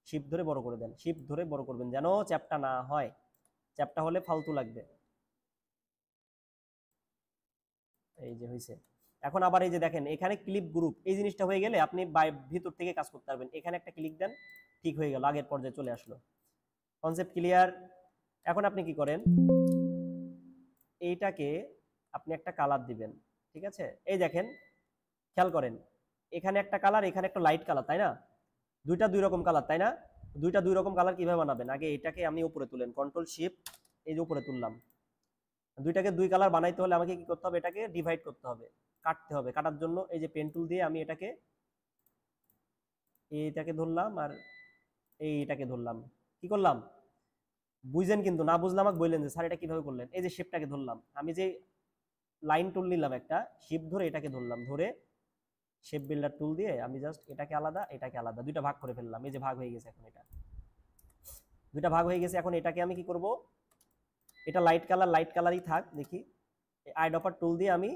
শিফট ধরে বড় করে দেন, শিফট ধরে বড় করবেন যেন চ্যাপটা না হয়। চ্যাপটা হলে ফালতু লাগবে। এই যে হয়েছে। এখন আবার এই যে দেখেন এখানে ক্লিপ গ্রুপ, এই জিনিসটা হয়ে গেলে আপনি ভিতর থেকে কাজ করতে পারবেন। এখানে একটা ক্লিক দেন, ঠিক হয়ে গেল, আগের পর্যায়ে চলে আসলো। Concept clear? এখন আপনি কি করেন, এইটাকে আপনি একটা কালার দিবেন, ঠিক আছে? এই দেখেন, খেয়াল করেন, এখানে একটা কালার, এখানে একটা লাইট কালার, তাই না? দুইটা দুই রকম কালার, তাই না? দুইটা দুই রকম কালার কিভাবে বানাবেন? আগে এটাকে আমি উপরে তুলেন, কন্ট্রোল শিফট, এই যে উপরে তুললাম। দুইটাকে দুই কালার বানাইতে হলে আমাকে কি করতে হবে, এটাকে ডিভাইড করতে হবে, কাটতে হবে। কাটার জন্য এই যে পেন টুল দিয়ে আমি এটাকে এইটাকে ধরলাম আর এইটাকে ধরলাম। কি করলাম বুঝলেন? কিন্তু না বুঝলে আমাকে বললেন যে স্যার এটা কিভাবে করলেন। এই যে শেপটাকে ধরলাম, আমি যে লাইন টুল নিলাম একটা, শিফট ধরে এটাকে ধরলাম, ধরে শেপ বিল্ডার টুল দিয়ে আমি জাস্ট এটাকে আলাদা এটাকে আলাদা দুইটা ভাগ করে ফেললাম। এই যে ভাগ হয়ে গেছে, এখন এটা দুইটা ভাগ হয়ে গেছে। এখন এটাকে আমি কি করব, এটা লাইট কালার, লাইট কালারই থাক, দেখি আই ডপার টুল দিয়ে আমি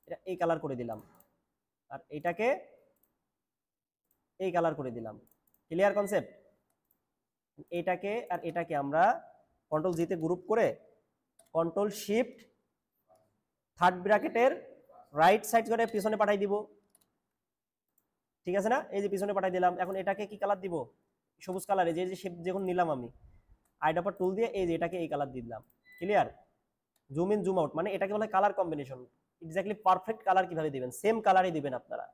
এটা এই কালার করে দিলাম আর এটাকে এই কালার করে দিলাম। Clear concept? এটাকে আর এটাকে আমরা কন্ট্রোল জিতে গ্রুপ করে কন্ট্রোল শিফট থার্ড ব্র্যাকেটের রাইট সাইড করে পিছনে পাঠাই দিব, ঠিক আছে না? এই যে পিছনে পাঠাই দিলাম। এখন এটাকে কি কালার দিব, সবুজ কালারে, যে যে শেপ যখন নিলাম আমি আইডাপার টুল দিয়ে এই যে এটাকে এই কালার দিয়ে দিলাম। Clear? Zoom in zoom out মানে এটাকে বলে colour combination. Exactly perfect colour কিভাবে দিবেন, সেম কালারই দিবেন আপনারা,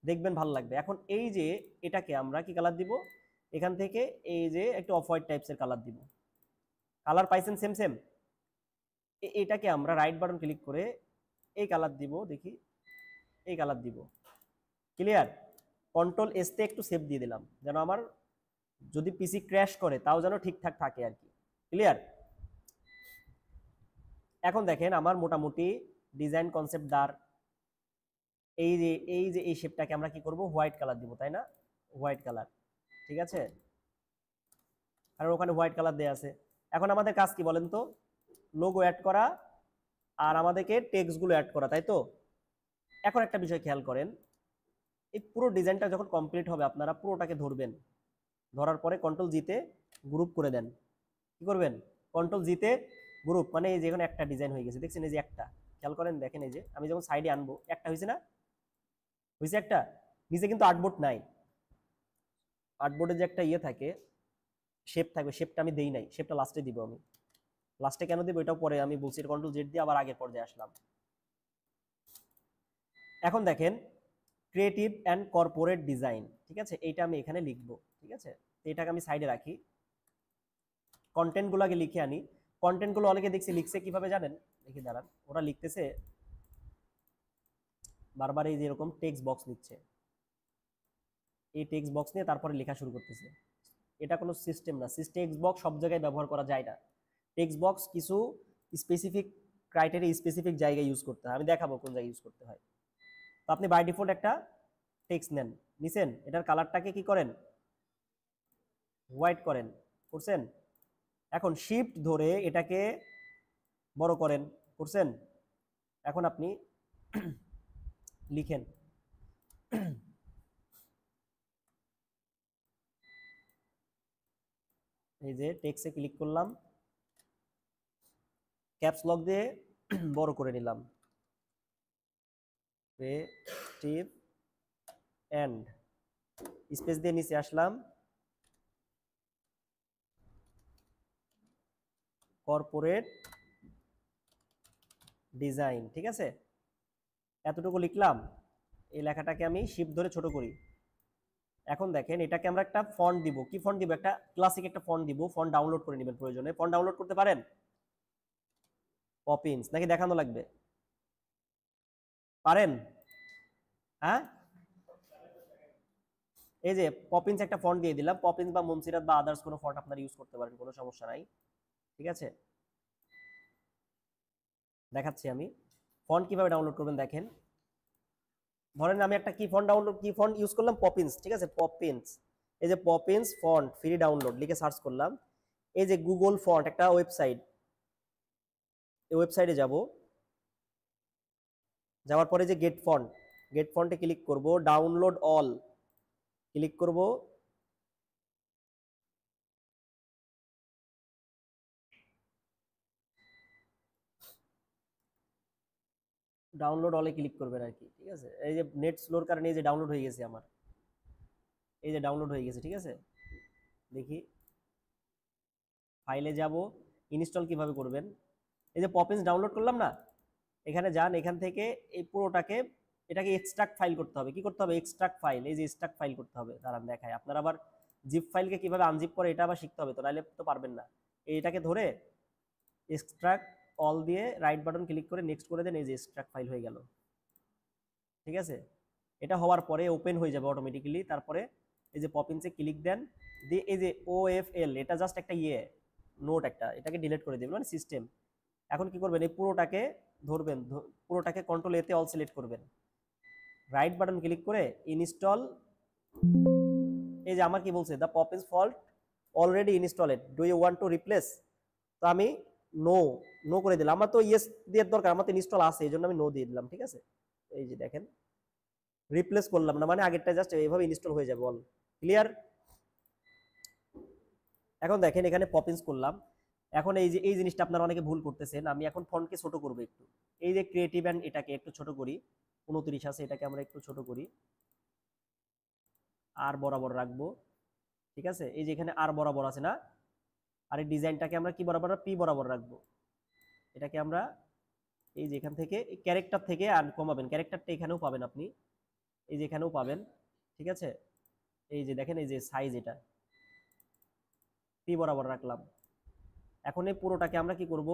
দেখবেন ভালো লাগবে। এখন এই যে এটাকে আমরা কি কালার দিব, এখান থেকে এই যে একটু অফ হোয়াইট টাইপসের কালার দিব। কালার পাইছেন সেম সেম? এটাকে আমরা রাইট বাটন ক্লিক করে এই কালার দিব, দেখি এই কালার দিব। ক্লিয়ার? কন্ট্রোল এস তে একটু সেভ দিয়ে দিলাম যেন আমার যদি পিসি ক্র্যাশ করে তাও যেন ঠিকঠাক থাকে আর কি। ক্লিয়ার? এখন দেখেন আমার মোটামুটি ডিজাইন কনসেপ্ট দার এই যে এই শেপটাকে আমরা কি করব, হোয়াইট কালার দিব, তাই না? হোয়াইট কালার, ঠিক আছে, আর ওখানে হোয়াইট কালার দেয়া আছে। এখন আমাদের কাজ কি বলেন তো, লোগো অ্যাড করা আর আমাদেরকে টেক্সটগুলো অ্যাড করা, তাই তো? এখন একটা বিষয় খেয়াল করেন, এই পুরো ডিজাইনটা যখন কমপ্লিট হবে আপনারা পুরোটাকে ধরবেন, ধরার পরে কন্ট্রোল জিতে গ্রুপ করে দেন। কি করবেন? কন্ট্রোল জিতে গ্রুপ, মানে এই যে এখানে একটা ডিজাইন হয়ে গেছে, দেখছেন এই যে একটা, খেয়াল করেন, দেখেন এই যে আমি যখন সাইডে আনবো একটা হয়েছে না, হয়েছে একটা, নিচে কিন্তু আর্টবোর্ড নাই, আর্টবোর্ডে যে একটা ইয়ে থাকে, শেপ থাকবে, শেপটা আমি দেই নাই, শেপটা লাস্টে দিব আমি। লাস্টে কেন দিব এটাও পরে আমি বলছি, কন্ট্রোল জেড দিয়ে আবার আগের পর্যায়ে আসলাম। এখন দেখেন ক্রিয়েটিভ অ্যান্ড কর্পোরেট ডিজাইন, ঠিক আছে, এইটা আমি এখানে লিখবো, ঠিক আছে, তো এটাকে আমি সাইডে রাখি, কন্টেন্টগুলো আগে লিখে আনি। কন্টেন্টগুলো অনেকে দেখছি লিখছে কিভাবে জানেন, দেখি দাঁড়ান, ওরা লিখতেছে বারবার এই যে এরকম টেক্সট বক্স নিচ্ছে, এই টেক্সট বক্স নিয়ে তারপরে লেখা শুরু করতেছে। এটা কোনো সিস্টেম না, টেক্সট বক্স সব জায়গায় ব্যবহার করা যায় না। টেক্সট বক্স কিছু স্পেসিফিক ক্রাইটেরিয়া, স্পেসিফিক জায়গায় ইউজ করতে হয়, আমি দেখাবো কোন জায়গায় ইউজ করতে হয়। তো আপনি বাই ডিফল্ট একটা টেক্সট নেন, নিছেন, এটার কালারটাকে কি করেন, হোয়াইট করেন, করছেন। এখন শিফট ধরে এটাকে বড় করেন, করছেন। এখন আপনি লিখেন, এই যে টেক্সটে ক্লিক করলাম, ক্যাপস লক দিয়ে বড় করে নিলাম, ক্রিয়েটিভ এন্ড স্পেস দিয়ে নিচে আসলাম, কর্পোরেট ডিজাইন, ঠিক আছে, এতটুকু লিখলাম। এই লেখাটাকে আমি শিফট ধরে ছোট করি। এখন দেখেন এটাকে আমরা একটা ফন্ট দিব, কি ফন্ট দিব, একটা ক্লাসিক একটা ফন্ট দিব, ফন্ট ডাউনলোড করে নেবেন প্রয়োজনে। ফন্ট ডাউনলোড করতে পারেন? পপিন্স নাকি দেখানো লাগবে? পারেন? হ্যাঁ, এই যে পপিন্স একটা ফন্ট দিয়ে দিলাম, পপিন্স বা মনসিরাত বা আদার্স কোনো ফন্ট আপনারা ইউজ করতে পারেন, কোনো সমস্যা নাই, ঠিক আছে। দেখাচ্ছি আমি ফন্ট কিভাবে ডাউনলোড করবেন, দেখেন, ধরেন আমি একটা কি ফন্ট ইউজ করলাম, পপিন্স, ঠিক আছে, পপিন্স, এই যে পপিন্স ফন্ট ফ্রি ডাউনলোড লিখে সার্চ করলাম। এই যে গুগল ফন্ট একটা ওয়েবসাইট, এই ওয়েবসাইটে যাব, যাওয়ার পরে যে গেট ফন্টে ক্লিক করব, ডাউনলোড অল ক্লিক করব, ডাউনলোড অলে ক্লিক করবেন আর কি, ঠিক আছে। এই যে নেট স্লোর কারণে এই যে ডাউনলোড হয়ে গেছে আমার, এই যে ডাউনলোড হয়ে গেছে, ঠিক আছে। দেখি ফাইলে যাব, ইনস্টল কিভাবে করবেন, এই যে পপিন্স ডাউনলোড করলাম না, এখানে যান, এখান থেকে এই পুরোটাকে এটাকে এক্সট্রাক্ট ফাইল করতে হবে। কি করতে হবে? এক্সট্রাক্ট ফাইল, এই যে এক্সট্রাক্ট ফাইল করতে হবে, দাঁড়ান দেখায়। আপনার আবার জিপ ফাইলকে কিভাবে আনজিপ করে এটা আবার শিখতে হবে, তো নাহলে তো পারবেন না। এইটাকে ধরে এক্সট্রাক্ট অল দিয়ে রাইট বাটন ক্লিক করে নেক্সট করে দেন, এই যে এক্সট্রাক্ট ফাইল হয়ে গেল, ঠিক আছে। এটা হওয়ার পরে ওপেন হয়ে যাবে অটোমেটিক্যালি। তারপরে এই যে পপিন্সে ক্লিক দেন, দিয়ে এই যে OFL, এটা জাস্ট একটা নোট একটা, এটাকে ডিলিট করে দেবেন, মানে সিস্টেম। এখন কি করবেন, এই পুরোটাকে ধরবেন, পুরোটাকে কন্ট্রোল এতে অল সিলেক্ট করবেন, রাইট বাটন ক্লিক করে ইনস্টল। এই যে আমার কি বলছে, the Poppins font already installed, do you want to replace? তো আমি নো নো করে দিলাম, আমার তো ইয়েস দিয়ে দরকার, আমার তো ইনস্টল আছে, এই জন্য আমি নো দিয়ে দিলাম, ঠিক আছে। এই যে দেখেন রিপ্লেস করলাম না, মানে আগেরটা জাস্ট এইভাবে ইনস্টল হয়ে যাবে অল, ক্লিয়ার। এখন দেখেন এখানে পপিন্স করলাম। এখন এই যে এই জিনিসটা আপনারা অনেকে ভুল করতেছেন, আমি এখন ফন্টকে ছোট করবো একটু। এই যে ক্রিয়েটিভ এন্ড এটাকে একটু ছোট করি, 29 আছে, এটাকে আমরা একটু ছোট করি, আর বরাবর রাখবো, ঠিক আছে। এই যে এখানে আর বরাবর আছে না, আর এই ডিজাইনটাকে আমরা কি বরাবর, পি বরাবর রাখবো। এটাকে আমরা এই যে এখান থেকে ক্যারেক্টার থেকে আর কমাবেন, ক্যারেক্টারটা এখানেও পাবেন আপনি, এই যে এখানেও পাবেন, ঠিক আছে। এই যে দেখেন এই যে সাইজ, এটা পি বরাবর রাখলাম। এখন এই পুরোটাকে আমরা কি করব,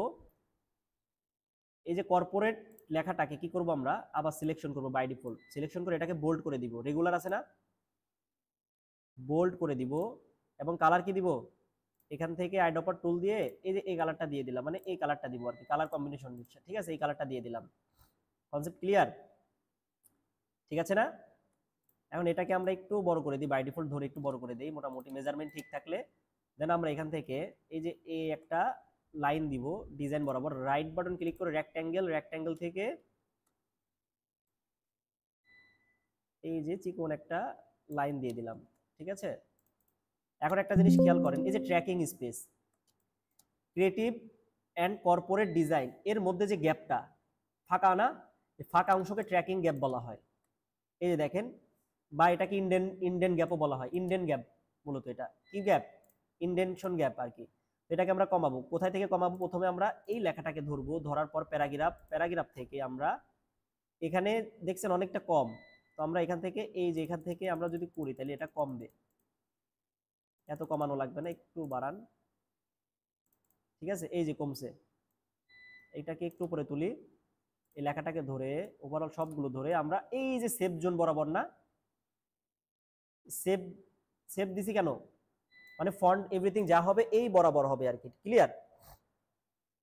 এই যে কর্পোরেট লেখাটাকে কি করব, আমরা আবার সিলেকশন করব, বাই ডিফল্ট সিলেকশন করে এটাকে বোল্ড করে দিব, রেগুলার আছে না, বোল্ড করে দিব। এবং কালার কি দিব, এখান থেকে আইড্রপার টুল দিয়ে এই যে এই কালারটা দিয়ে দিলাম, মানে এই কালারটা দিব আর কি, কালার কম্বিনেশন দিচ্ছে, ঠিক আছে, এই কালারটা দিয়ে দিলাম। Concept clear? ঠিক আছে না? এখন এটাকে আমরা একটু বড় করে দিই, বাই ডিফল্ট ধরে একটু বড় করে দিই, মোটামুটি মেজারমেন্ট ঠিক থাকলে দেন আমরা এখান থেকে এই যে একটা লাইন দিব ডিজাইন বরাবর, রাইট বাটন ক্লিক করে রেক্ট্যাঙ্গেল থেকে এই যে চিকন একটা লাইন দিয়ে দিলাম। ঠিক আছে, এখন একটা জিনিস খেয়াল করেন, এই যে tracking space, creative and corporate design এর মধ্যে যে গ্যাপটা ফাঁকা না, ফাঁকা অংশকে ট্র্যাকিং গ্যাপ বলা হয়। এই যে দেখেন, বা এটাকে ইন্ডেন গ্যাপও বলা হয়, ইন্ডেন গ্যাপ মূলত এটা কি গ্যাপ, ইন্ডেনশন গ্যাপ আর কি। এটাকে আমরা কমাবো, কোথায় থেকে কমাবো? প্রথমে আমরা এই লেখাটাকে ধরবো, ধরার পর প্যারাগ্রাফ থেকে আমরা এখানে দেখছেন অনেকটা কম, তো আমরা এখান থেকে এই যে এখান থেকে আমরা যদি করি তাহলে এটা কমবে, এত কমানো লাগবে না, একটু বাড়ান। ঠিক আছে, এই যে কমছে, এইটাকে একটু উপরে তুলি, এই লেখাটাকে ধরে ওভারঅল সবগুলো ধরে আমরা এই যে সেভ জোন বরাবর না, সেভ সেভ দিছি কেন, মানে ফন্ট এভরিথিং যা হবে এই বরাবর হবে আর কি, ক্লিয়ার?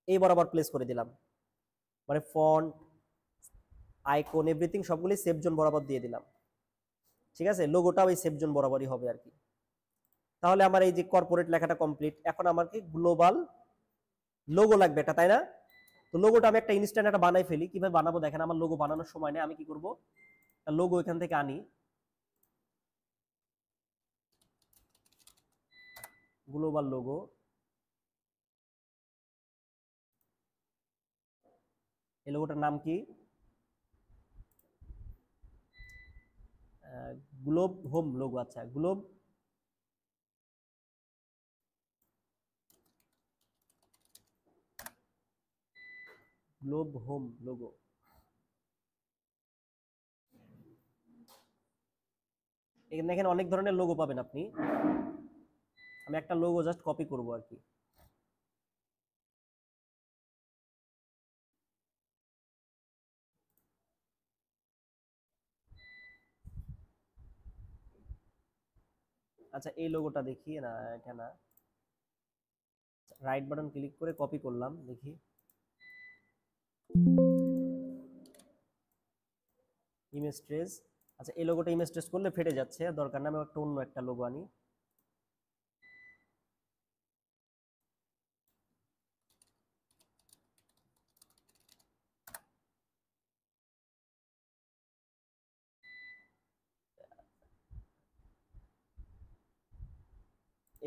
এই বরাবর প্লেস করে দিলাম, মানে ফন্ট আইকন এভরিথিং সবগুলি সেভ জোন বরাবর দিয়ে দিলাম। ঠিক আছে, লোগোটাও এই সেভ জোন বরাবরই হবে আর কি। তাহলে আমার এই যে কর্পোরেট লেখাটা কমপ্লিট। এখন আমার কি গ্লোবাল লোগো লাগবে এটা, তাই না? তো লোগোটা আমি একটা ইনস্ট্যান্ট একটা বানাই ফেলি। কিভাবে বানাবো দেখেন, আমার লোগো বানানোর সময় নেই, আমি কি করব, লোগো এখান থেকে আনি, গ্লোবাল লোগো, এই লোগোটার নাম কি, গ্লোব হোম লোগো। আচ্ছা, গ্লোব হোম লোগো। এখানে দেখেন অনেক ধরনের লোগো পাবেন আপনি, আমি একটা লোগো জাস্ট কপি করব আর কি। আচ্ছা, এই লোগোটা দেখি না, এটা না, রাইট বাটন ক্লিক করে কপি করলাম, দেখি ইমেজ ট্রেস। আচ্ছা, এই লোগোটা ইমেজ ট্রেস করলে ফেটে যাচ্ছে, দরকার না, আমি একটা অন্য একটা লোগো আনি।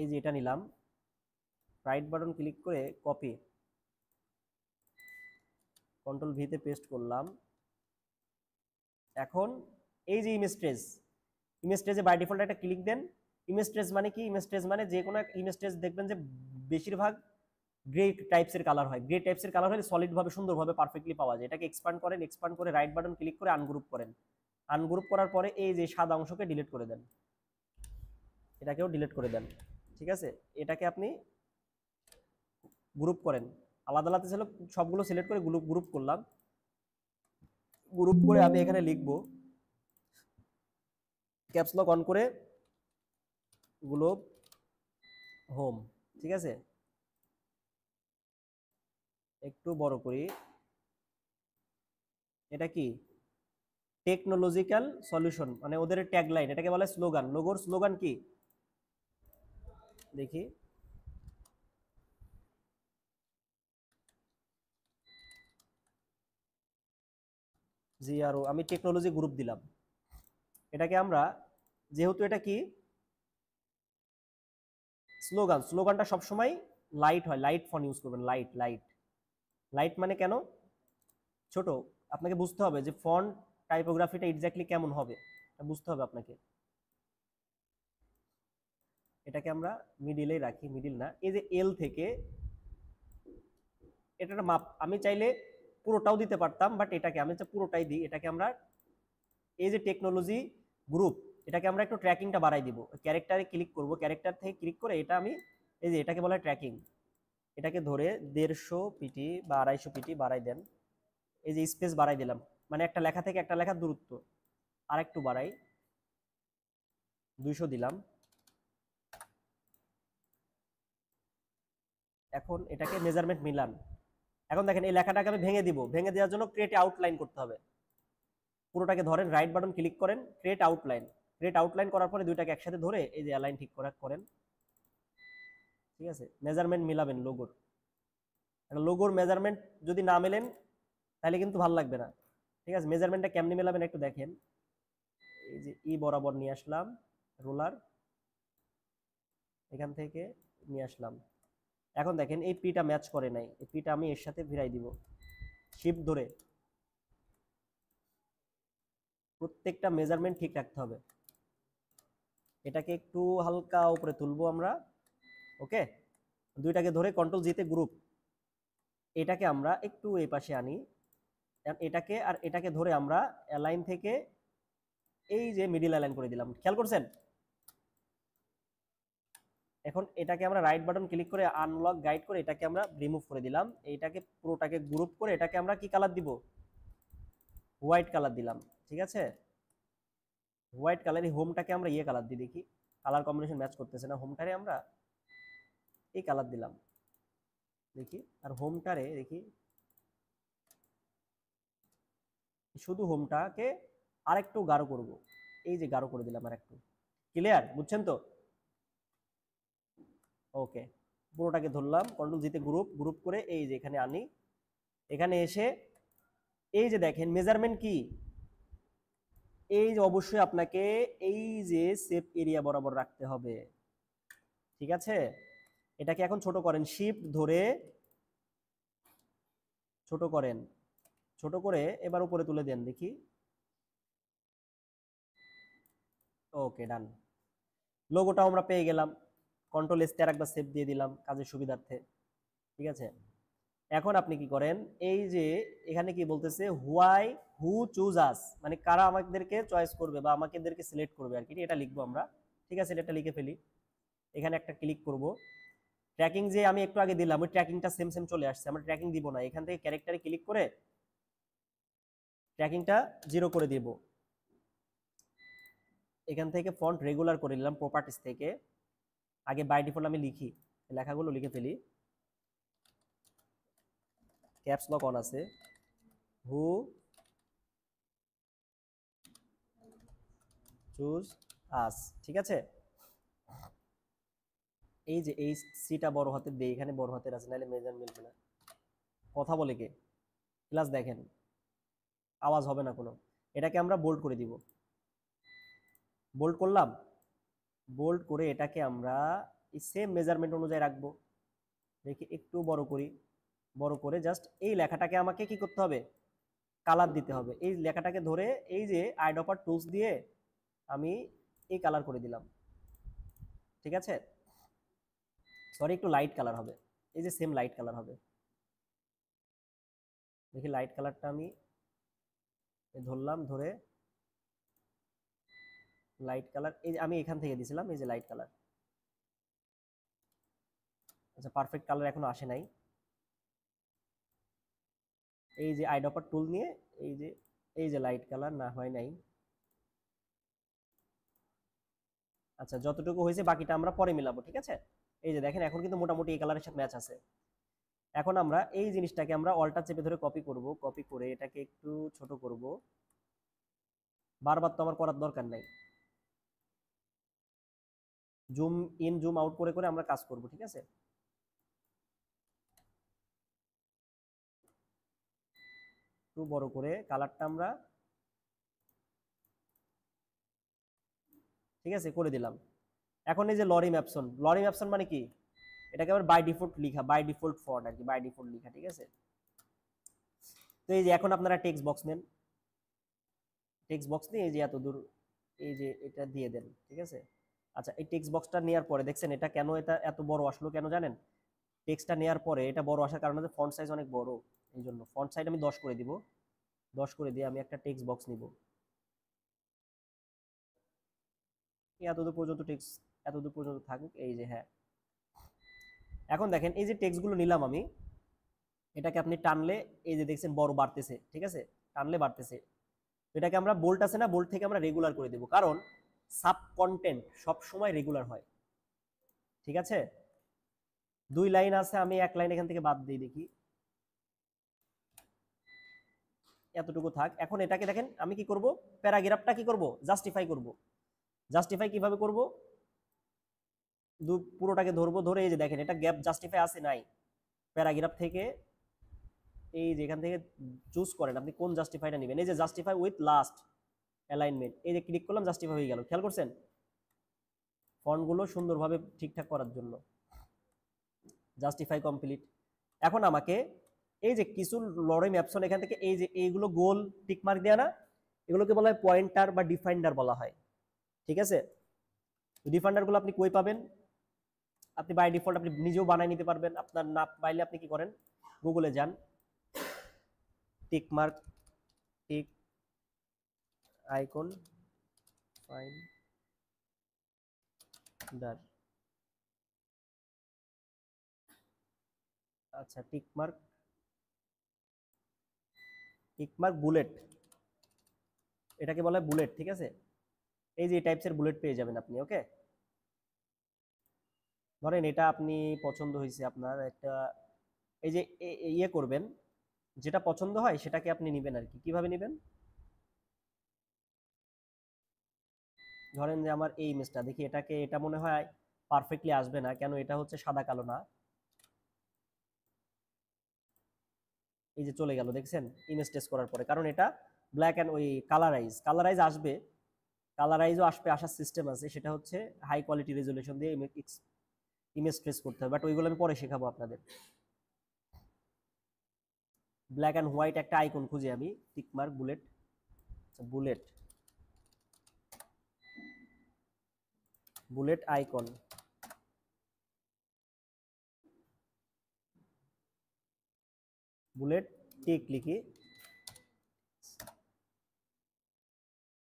এই যে এটা নিলাম, রাইট বাটন ক্লিক করে কপি, কন্ট্রোল ভিতে পেস্ট করলাম। এখন এই যে ইমেজ ট্রেসে বাই ডিফল্ট একটা ক্লিক দেন। ইমেজ ট্রেস মানে কি, ইমেজ ট্রেস মানে যে কোনো ইমেজ ট্রেস দেখবেন যে বেশিরভাগ গ্রে টাইপসের কালার হয়, গ্রে টাইপসের কালার হলে সলিড ভাবে সুন্দরভাবে পারফেক্টলি পাওয়া যায়। এটাকে এক্সপান্ড করেন, এক্সপান্ড করে রাইট বাটন ক্লিক করে আনগ্রুপ করেন, আনগ্রুপ করার পরে এই যে সাদা অংশকে ডিলিট করে দেন, এটাকেও ডিলিট করে দেন। ঠিক আছে, এটাকে আপনি গ্রুপ করেন, আলাদা আলাদা ছিল সবগুলো সিলেক্ট করে গ্রুপ করলাম। গ্রুপ করে আমি এখানে লিখব ক্যাপস লক অন করে গ্লোব হোম। ঠিক আছে, একটু বড় করি, এটা কি টেকনোলজিক্যাল সলিউশন, মানে ওদের ট্যাগলাইন, এটাকে বলে স্লোগান। লোগোর স্লোগান কি দেখি, জিআরও, আমি টেকনোলজি গ্রুপ দিলাম। এটাকে আমরা, যেহেতু এটা কি স্লোগান, স্লোগানটা সবসময় লাইট হয়, লাইট ফন্ট ইউজ করবেন, লাইট লাইট লাইট মানে কেন ছোট, আপনাকে বুঝতে হবে যে ফন্ট টাইপোগ্রাফিটা এক্স্যাক্টলি কেমন হবে, বুঝতে হবে আপনাকে। এটাকে আমরা মিডিলেই রাখি, মিডিল না, এই যে এল থেকে এটা একটা মাপ, আমি চাইলে পুরোটাও দিতে পারতাম, বাট এটাকে আমি পুরোটাই দিই। এটাকে আমরা এই যে টেকনোলজি গ্রুপ, এটাকে আমরা একটু ট্র্যাকিংটা বাড়াই দিব, ক্যারেক্টারে ক্লিক করব, ক্যারেক্টার থেকে ক্লিক করে এটা আমি এই যে এটাকে বলা হয় ট্র্যাকিং, এটাকে ধরে 150 পিটি বা 250 পিটি বাড়াই দেন। এই যে স্পেস বাড়াই দিলাম, মানে একটা লেখা থেকে একটা লেখার দূরত্ব আর একটু বাড়াই, 200 দিলাম। এখন এটাকে মেজারমেন্ট মিলান। এখন দেখেন এই লেখাটাকে আমি ভেঙে দিব, ভেঙে দেওয়ার জন্য ক্রিয়েট আউটলাইন করতে হবে। পুরোটাকে ধরেন, রাইট বাটন ক্লিক করেন, ক্রিয়েট আউটলাইন। ক্রিয়েট আউটলাইন করার পরে দুইটাকে একসাথে ধরে এই যে অ্যালাইন ঠিক করেন, ঠিক আছে। মেজারমেন্ট মিলাবেন লোগোর, লোগোর মেজারমেন্ট যদি না মেলেন তাহলে কিন্তু ভালো লাগবে না, ঠিক আছে। মেজারমেন্টটা কেমনি মেলাবেন একটু দেখেন। এই যে ই বরাবর নিয়ে আসলাম রোলার, এখান থেকে নিয়ে আসলাম। এখন দেখেন এই পিটা ম্যাচ করে নাই, এই পিটা আমি এর সাথে ভিড়াই দিব, শিফট ধরে প্রত্যেকটা মেজারমেন্ট ঠিক রাখতে হবে। এটাকে একটু হালকা উপরে তুলবো আমরা, ওকে। দুইটাকে ধরে কন্ট্রোল জিতে গ্রুপ, এটাকে আমরা একটু এই পাশে আনি, এটাকে আর এটাকে ধরে আমরা অ্যালাইন থেকে এই যে মিডিল অ্যালাইন করে দিলাম, খেয়াল করছেন। এখন এটাকে আমরা রাইট বাটন ক্লিক করে আনলক গাইড করে এটাকে আমরা রিমুভ করে দিলাম। এইটাকে পুরোটাকে গ্রুপ করে এটাকে আমরা কি কালার দিব, হোয়াইট কালার দিলাম, ঠিক আছে। হোয়াইট কালার, এই হোমটাকে আমরা ইয়ে কালার দিই, দেখি কালার কম্বিনেশন ম্যাচ করতেছে না। হোমটারে আমরা এই কালার দিলাম, দেখি। আর হোমটারে দেখি, শুধু হোমটাকে আরেকটু গাঢ় করব, এই যে গাঢ় করে দিলাম আর একটু। ক্লিয়ার, বুঝছেন তো? ওকে, পুরোটাকে ধরলাম, কন্ট্রোল জিতে গ্রুপ করে এই যে এখানে আনি। এখানে এসে এই যে দেখেন মেজারমেন্ট কি, এই যে অবশ্যই আপনাকে এই যে সেপ এরিয়া বরাবর রাখতে হবে, ঠিক আছে। এটাকে এখন ছোট করেন, শিফট ধরে ছোট করেন, ছোট করে এবার উপরে তুলে দেন দেখি। ওকে, ডান। লোগোটাও আমরা পেয়ে গেলাম, কন্ট্রোল এস আর একবার সেভ দিয়ে দিলাম কাজের সুবিধার্থে, ঠিক আছে। এখন আপনি কি করেন, এই যে এখানে কি বলতেছে, হু চুজ আস, মানে কারা আমাদেরকে চয়েস করবে বা আমাদেরকে সিলেক্ট করবে আর কি, এটা লিখবো আমরা, ঠিক আছে। এটা লিখে ফেলি, এখানে একটা ক্লিক করব। ট্র্যাকিং যে আমি একটু আগে দিলাম ওই ট্র্যাকিংটা সেম সেম চলে আসছে, আমরা ট্র্যাকিং দিব না, এখান থেকে ক্যারেক্টারে ক্লিক করে ট্র্যাকিংটা 0 করে দিব। এখান থেকে ফন্ট রেগুলার করে নিলাম প্রপার্টিস থেকে। আগে বাই ডিফল্ট আমি লিখি, লেখাগুলো লিখে ফেলি, ক্যাপস লক অন আছে, হু চুজ আস, ঠিক আছে। এই যে এই সিটা বড় হাতের দিয়ে, এখানে বড় হাতের আছে, নাহলে মেজার মিলবে না। কথা বলে কে, ক্লাস দেখেন আওয়াজ হবে না কোনো। এটাকে আমরা বোল্ড করে দিব, বোল্ড করলাম। বোল্ড করে এটাকে আমরা এই সেম মেজারমেন্ট অনুযায়ী রাখবো, দেখি একটু বড় করি। বড় করে জাস্ট এই লেখাটাকে আমাকে কি করতে হবে, কালার দিতে হবে। এই লেখাটাকে ধরে এই যে আইডপার টুলস দিয়ে আমি এই কালার করে দিলাম, ঠিক আছে। সরি, একটু লাইট কালার হবে, এই যে সেম লাইট কালার হবে। দেখি লাইট কালারটা আমি ধরলাম, ধরে লাইট কালার এই যে আমি এখান থেকে দিয়েছিলাম, এই যে লাইট কালার। আচ্ছা, পারফেক্ট কালার এখনো আসে নাই। এই যে আইডপার টুল নিয়ে এই যে লাইট কালার না হয় নাই। আচ্ছা, যতটুকু হয়েছে বাকিটা আমরা পরে মিলাবো, ঠিক আছে। এই যে দেখেন এখন কিন্তু মোটামুটি এই কালারের সাথে ম্যাচ আছে। এখন আমরা এই জিনিসটাকে আমরা অল্টার চেপে ধরে কপি করব, কপি করে এটাকে একটু ছোট করব। বারবার তো আমার করার দরকার নাই, জুম ইন জুম আউট করে করে আমরা কাজ করব, ঠিক আছে। একটু বড় করে কালারটা আমরা, ঠিক আছে, করে দিলাম। এখন এই যে লরি ম্যাপসন মানে কি, এটাকে আবার বাই ডিফল্ট লিখা, বাই ডিফল্ট ফন্ট আর কি, বাই ডিফল্ট লিখা, ঠিক আছে। তো এই যে এখন আপনারা টেক্সট বক্স নেন, টেক্সট বক্স নিয়ে এই যে এত দূর এই যে এটা দিয়ে দেন, ঠিক আছে। আচ্ছা, এই টেক্সট বক্সটা নেওয়ার পরে দেখছেন এটা কেন এটা এত বড় আসলো কেন জানেন? টেক্সটটা নেওয়ার পরে এটা বড় আসার কারণে যে ফন্ট সাইজ অনেক বড়, এই জন্য ফন্ট সাইজ আমি 10 করে দিব। 10 করে দিয়ে আমি একটা টেক্সট বক্স নিব, এতদূর পর্যন্ত টেক্সট, এতদূর পর্যন্ত থাকুক, এই যে হ্যাঁ। এখন দেখেন এই যে টেক্সটগুলো নিলাম আমি, এটাকে আপনি টানলে এই যে দেখছেন বড় বাড়তেছে, ঠিক আছে, টানলে বাড়তেছে। এটাকে আমরা বোল্ট আছে না, বোল্ট থেকে আমরা রেগুলার করে দেব, কারণ সাব কন্টেন্ট সব সময় রেগুলার হয়, ঠিক আছে। 2 লাইন আছে, আমি 1 লাইন এখান থেকে বাদ দিই দেখি। এতটুকু থাক। এখন এটাকে দেখেন আমি কি করব, প্যারাগ্রাফটা কি করব, জাস্টিফাই করব। জাস্টিফাই কিভাবে করব, পুরোটাকে ধরবো, ধরে এই যে দেখেন এটা গ্যাপ জাস্টিফাই আছে নাই, প্যারাগ্রাফ থেকে এই যে এখান থেকে চুজ করেন আপনি কোন জাস্টিফাইটা নেবেন। এই যে জাস্টিফাই উইথ লাস্ট অ্যালাইনমেন্ট, এই যে ক্লিক করলাম, জাস্টিফাই হয়ে গেল। খেয়াল করছেন ফন্টগুলো সুন্দরভাবে ঠিকঠাক করার জন্য। Justify complete. এখন আমাকে এই যে কিছু লরেম অ্যাপশন এখান থেকে এই যে এইগুলো গোল টিক মার্ক দেয়া না, এগুলোকে বলা হয় পয়েন্টার বা ডিফাইন্ডার বলা হয়। ঠিক আছে, ডিফাইন্ডারগুলো আপনি কই পাবেন, আপনি বাই ডিফল্ট আপনি নিজেও বানাই নিতে পারবেন। আপনার না পাইলে আপনি কি করেন, গুগলে যান, tick mark, tick icon finder, আচ্ছা টিক মার্ক বুলেট, এটাকে বলা হয় বুলেট। ঠিক আছে, এই যে এই টাইপসের বুলেট পেয়ে যাবেন আপনি। ওকে, ধরেন এটা আপনি পছন্দ হয়েছে আপনার একটা, এই যে ইয়ে করবেন, যেটা পছন্দ হয় সেটাকে আপনি নেবেন আর কি। কিভাবে নেবেন, ধরেন যে আমার এই ইমেজটা দেখি, এটাকে এটা মনে হয় পারফেক্টলি আসবে না, কেন এটা হচ্ছে সাদা কালো না, এই যে চলে গেল দেখছেন ইমেজ টেস্ট করার পরে, কারণ এটা ব্ল্যাক অ্যান্ড ওই কালারাইজ আসবে, কালারাইজও আসবে, আসার সিস্টেম আছে, সেটা হচ্ছে হাই কোয়ালিটি রেজলিউশন দিয়ে ইমেজ ট্রেস করতে হবে, বাট ওইগুলো আমি পরে শেখাবো আপনাদের। ব্ল্যাক অ্যান্ড হোয়াইট একটা আইকন খুঁজে আমি, tick mark bullet, bullet icon, bullet tick লিখি,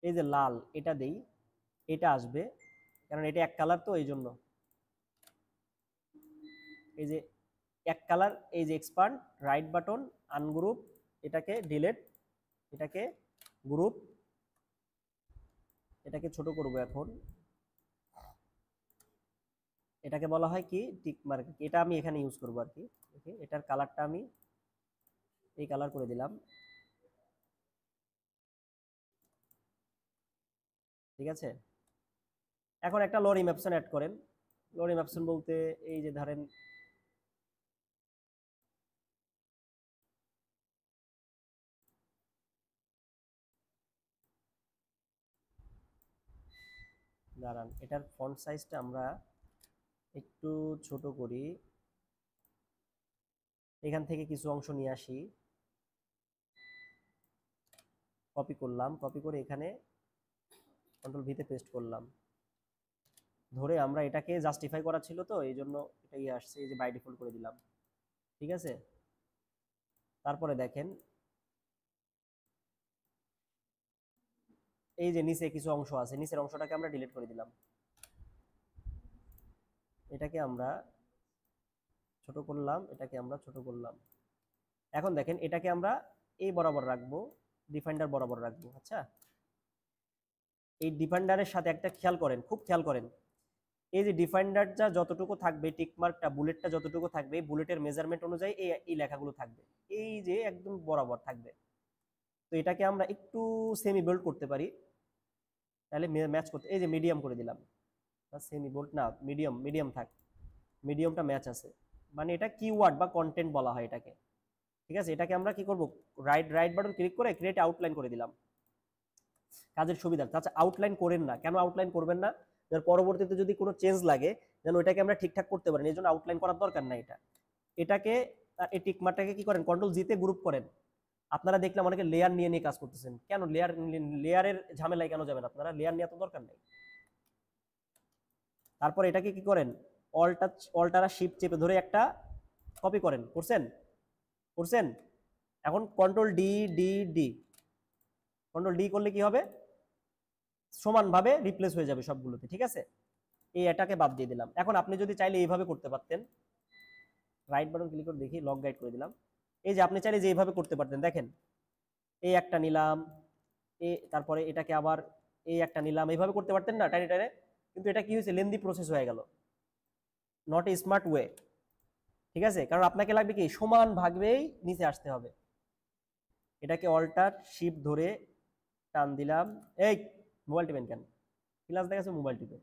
এই যে লাল এটা দেই, এটা আসবে, কারণ এটা এক কালার তো এই জন্য। এই যে এক কালার, এই যে এক্সপান্ড, রাইট বাটন, আনগ্রুপ, এটাকে ডিলেট, এটাকে গ্রুপ, এটাকে ছোট করব এখন, এটাকে বলা হয় কি টিক মার্ক, এটা আমি এখানে ইউজ করব আর কি। ওকে, এটার কালারটা আমি এই কালার করে দিলাম। ঠিক আছে, এখন একটা লরিম অপশন অ্যাড করেন। লরিম অপশন বলতে এই যে ধরেন দাঁড়ান, এটার ফন্ট সাইজটা আমরা একটু ছোট করি, এখান থেকে কিছু অংশ নিয়ে আসি, কপি করলাম, কপি করে এখানে কন্ট্রোল ভিতে পেস্ট করলাম, ধরে আমরা এটাকে জাস্টিফাই করা ছিল তো এই জন্য এটা ইয়ে আসছে, এই যে বাই ডিফল্ট করে দিলাম। ঠিক আছে, তারপরে দেখেন এই যে নিচে কিছু অংশ আছে, নিচের অংশটাকে আমরা ডিলিট করে দিলাম, এটাকে আমরা ছোট করলাম, এটাকে আমরা ছোট করলাম। এখন দেখেন এটাকে আমরা এই বরাবর রাখবো, ডিফাইন্ডার বরাবর রাখবো। আচ্ছা, এই ডিফাইন্ডারের সাথে একটা খেয়াল করেন, খুব খেয়াল করেন, এই যে ডিফাইন্ডারটা যতটুকু থাকবে, টিকমার্কটা বুলেটটা যতটুকু থাকবে, বুলেটের মেজারমেন্ট অনুযায়ী এই লেখাগুলো থাকবে, এই যে একদম বরাবর থাকবে। তো এটাকে আমরা একটু সেমি বোল্ড করতে পারি, তাহলে ম্যাচ করতে, এই যে মিডিয়াম করে দিলাম, সেমি বোল্ড না, মিডিয়াম থাক, মিডিয়ামটা ম্যাচ আছে, মানে এটা কিওয়ার্ড বা কন্টেন্ট বলা হয় এটাকে। ঠিক আছে, এটাকে আমরা কি করব, রাইট বাটন ক্লিক করে ক্রিয়েট আউটলাইন করে দিলাম কাজের সুবিধার্থে। আচ্ছা, আউটলাইন করেন না কেন, আউটলাইন করবেন না, পরবর্তীতে যদি কোনো চেঞ্জ লাগে যেন ওইটাকে আমরা ঠিকঠাক করতে পারি, এই জন্য আউটলাইন করার দরকার নাই। এটাকে এই টিকমার্কটাকে কি করেন, কন্ট্রোল জি তে গ্রুপ করেন। আপনারা দেখলাম অনেকে লেয়ার নিয়ে নিয়ে কাজ করতেছেন, কেন লেয়ারের ঝামেলায় কেন যাবেন আপনারা, লেয়ার নিয়ে তো দরকার নেই। তারপর এটাকে কি করেন, অল্টারা শিফট চেপে ধরে একটা কপি করেন, করছেন। এখন control D D D, control D করলে কি হবে, সমানভাবে রিপ্লেস হয়ে যাবে সবগুলোতে। ঠিক আছে, এটাকে বাদ দিয়ে দিলাম। এখন আপনি যদি চাইলে এইভাবে করতে পারতেন, রাইট বাটন ক্লিক করে দেখি, লক গাইড করে দিলাম, এই যে আপনি চাইলে যে এইভাবে করতে পারতেন, দেখেন এই একটা নিলাম, তারপরে এটাকে আবার এই একটা নিলাম, এইভাবে করতে পারতেন না টাইনে টাইনে, কিন্তু এটা কি হয়েছে, লেন্দি প্রসেস হয়ে গেল, নট এ স্মার্ট ওয়ে। ঠিক আছে, কারণ আপনাকে লাগবে কি সমান ভাগবেই নিচে আসতে হবে, এটাকে অল্টার শিফট ধরে টান দিলাম। এই মোবাইল টিপেন কেন? ক্লাস দেখাচ্ছে মোবাইল টিপে।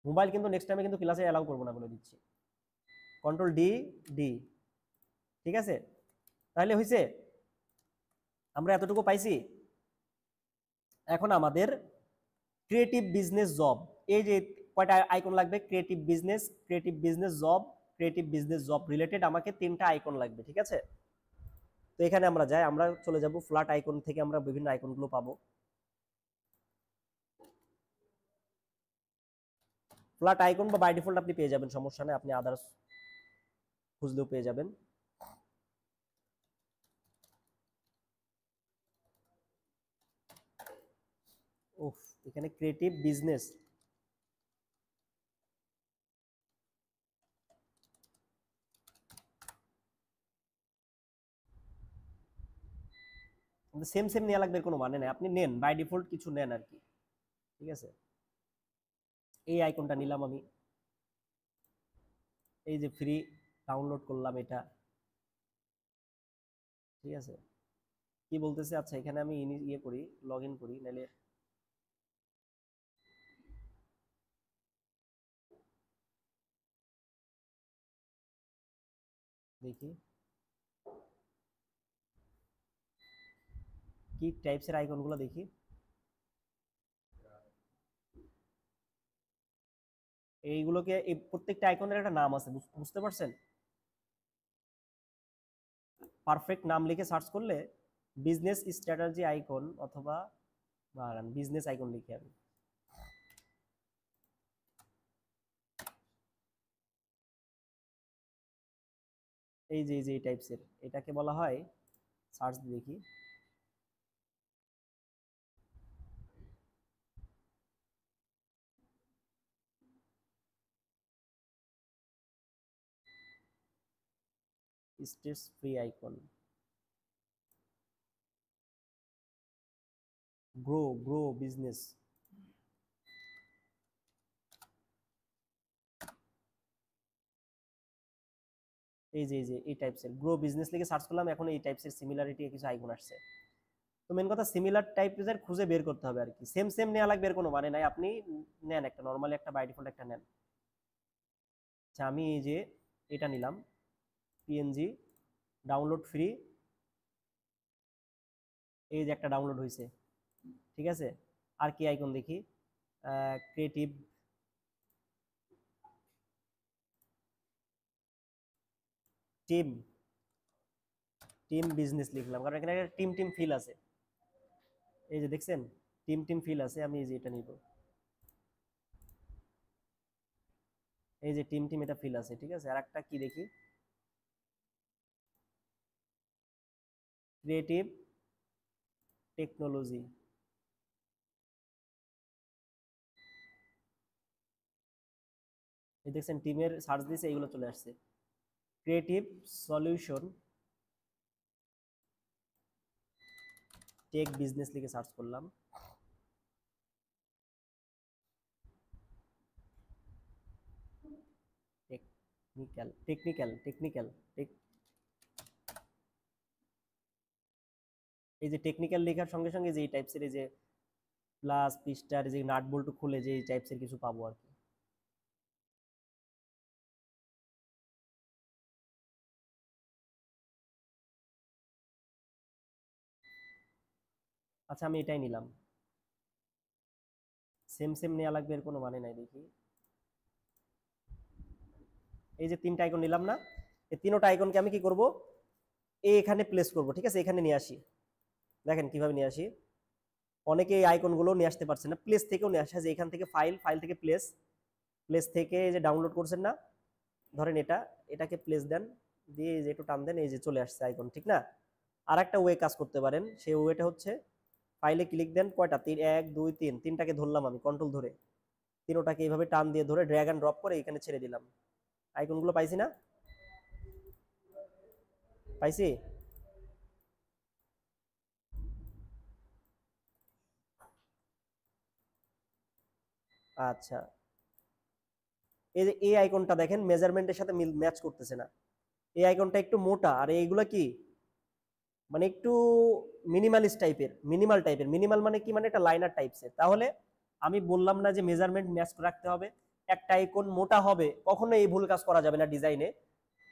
মোবাইল কিন্তু নেক্সট টাইমে কিন্তু ক্লাসে অ্যালাউ করবো না বলে দিচ্ছি। কন্ট্রোল ডি, ডি, ঠিক আছে? তাহলে হয়েছে, আমরা এতটুকু পাইছি। এখন আমাদের ক্রিয়েটিভ বিজনেস জব, এই যে কয়টা আইকন লাগবে, creative business job, creative business job related আমাকে 3টা আইকন লাগবে, ঠিক আছে? তো এখানে আমরা যাই, আমরা চলে যাব ফ্ল্যাট আইকন থেকে আমরা বিভিন্ন আইকনগুলো পাবো। ফ্ল্যাট আইকন বা বাই ডিফল্ট আপনি পেয়ে যাবেন, সমস্যা নেই, আপনি আদার্স খুঁজলেও পেয়ে যাবেন। উফ, এখানে ক্রিয়েটিভ বিজনেস, সেম সেম নেওয়া লাগবে কোনো মানে নেই, আপনি নেন বাই ডিফল্ট কিছু নেন আর কি, ঠিক আছে? এই আইকনটা নিলাম আমি, এই যে ফ্রি ডাউনলোড করলাম এটা, ঠিক আছে? কি বলতেছে, আচ্ছা এখানে আমি ইয়ে করি, লগ ইন করি, নাহলে দেখি কি টাইপসের আইকনগুলো দেখি। এইগুলোকে, এই প্রত্যেকটা আইকনের একটা নাম আছে, বুঝতে পারছেন? পারফেক্ট নাম লিখে সার্চ করলে বিজনেস স্ট্র্যাটেজি আইকন অথবা বিজনেস আইকন লিখে আমি, এই যে এই টাইপসের, এটাকে বলা হয়, সার্চ দিয়ে দেখি, states free icon, grow business, এই যে এই টাইপসের গ্রো বিজনেস লিখে সার্চ করলাম, এখন এই টাইপসের সিমিলারিটি কিছু আইকন আসছে। তো মেন কথা সিমিলার টাইপের খুঁজে বের করতে হবে আর কি, সেম সেম নেওয়া লাগবে এর কোনো মানে নাই, আপনি নেন একটা নর্মালি একটা বাই ডিফল্ট একটা নেন। আচ্ছা আমি এই যে এটা নিলাম, পিএনজি ডাউনলোড ফ্রি, এই যে একটা ডাউনলোড হয়েছে, ঠিক আছে? আর কি আইকন দেখি, ক্রিয়েটিভ, টিম, টিম বিজনেস লিখলাম, কারণ এখানে একটা টিম টিম ফিল আছে, এই যে দেখছেন টিম টিম ফিল আছে, আমি এই যে এটা নিব, এই যে টিম টিম এটা ফিল আছে, ঠিক আছে? আর একটা কি দেখি, ক্রিয়েটিভ টেকনোলজি, এই দেখছেন টিমের সার্চ দিয়েছে, এইগুলো চলে আসছে। ক্রিয়েটিভ সলিউশন টেক বিজনেস লিখে সার্চ করলাম, টেকনিক্যাল এই যে টেকনিক্যাল লেখার সঙ্গে সঙ্গে যে এই টাইপসের, এই যে প্লাস পিস্টার, যে নাট বল্টু খুলে যে এই টাইপসের কিছু পাবো আর কি। আচ্ছা আমি এটাই নিলাম, সেম সেম নেওয়া লাগবে এর কোনো মানে নাই, দেখি এই যে 3টা আইকন নিলাম না, এই 3টা আইকনকে আমি কি করব, এখানে প্লেস করব, ঠিক আছে? এখানে নিয়ে আসি, দেখেন কিভাবে নিয়ে আসি, অনেকে এই আইকনগুলো নিয়ে আসতে পারছে না, প্লেস থেকেও নিয়ে আসে, যে এখান থেকে ফাইল থেকে প্লেস, প্লেস থেকে এই যে ডাউনলোড করছেন না, ধরেন এটাকে প্লেস দেন, দিয়ে এই যে একটু টান দেন, এই যে চলে আসছে আইকন, ঠিক না? আর একটা ওয়ে কাজ করতে পারেন, সেই ওয়েটা হচ্ছে ফাইলে ক্লিক দেন, কয়টা, 1 2 3, 3টাকে ধরলাম আমি কন্ট্রোল ধরে, 3টাকে এইভাবে টান দিয়ে ধরে ড্র্যাগ অ্যান্ড ড্রপ করে এখানে ছেড়ে দিলাম, আইকনগুলো পাইছি না? পাইছি। আচ্ছা এই যে এই আইকনটা দেখেন মেজারমেন্টের সাথে ম্যাচ করতেছে না, এই আইকনটা একটু মোটা, আর এইগুলো কি মানে একটু মিনিমাল টাইপের। মিনিমাল মানে কি, মানে এটা লাইনার টাইপসের। তাহলে আমি বললাম না যে মেজারমেন্ট ম্যাচ রাখতে হবে। একটা আইকন মোটা হবে, কখনো এই ভুল কাজ করা যাবে না ডিজাইনে।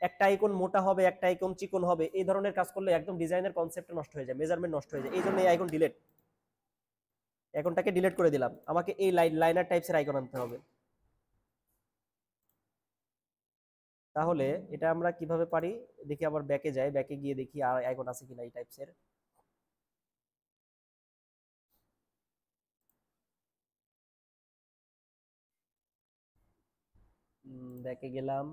একটা আইকন মোটা হবে, একটা আইকন চিকন হবে, এই ধরনের কাজ করলে একদম ডিজাইনের কনসেপ্টটা নষ্ট হয়ে যায়, মেজারমেন্ট নষ্ট হয়ে যায়। এই জন্য এই আইকন ডিলিট, আইকনটাকে ডিলিট করে দিলাম। আমাকে এই লাইনার টাইপসের আইকন আনতে হবে। তাহলে এটা আমরা কিভাবে পারি দেখি, আবার ব্যাকে যাই, ব্যাকে গিয়ে দেখি আর আইকন আছে কিনা এই টাইপসের। ব্যাকে গেলাম,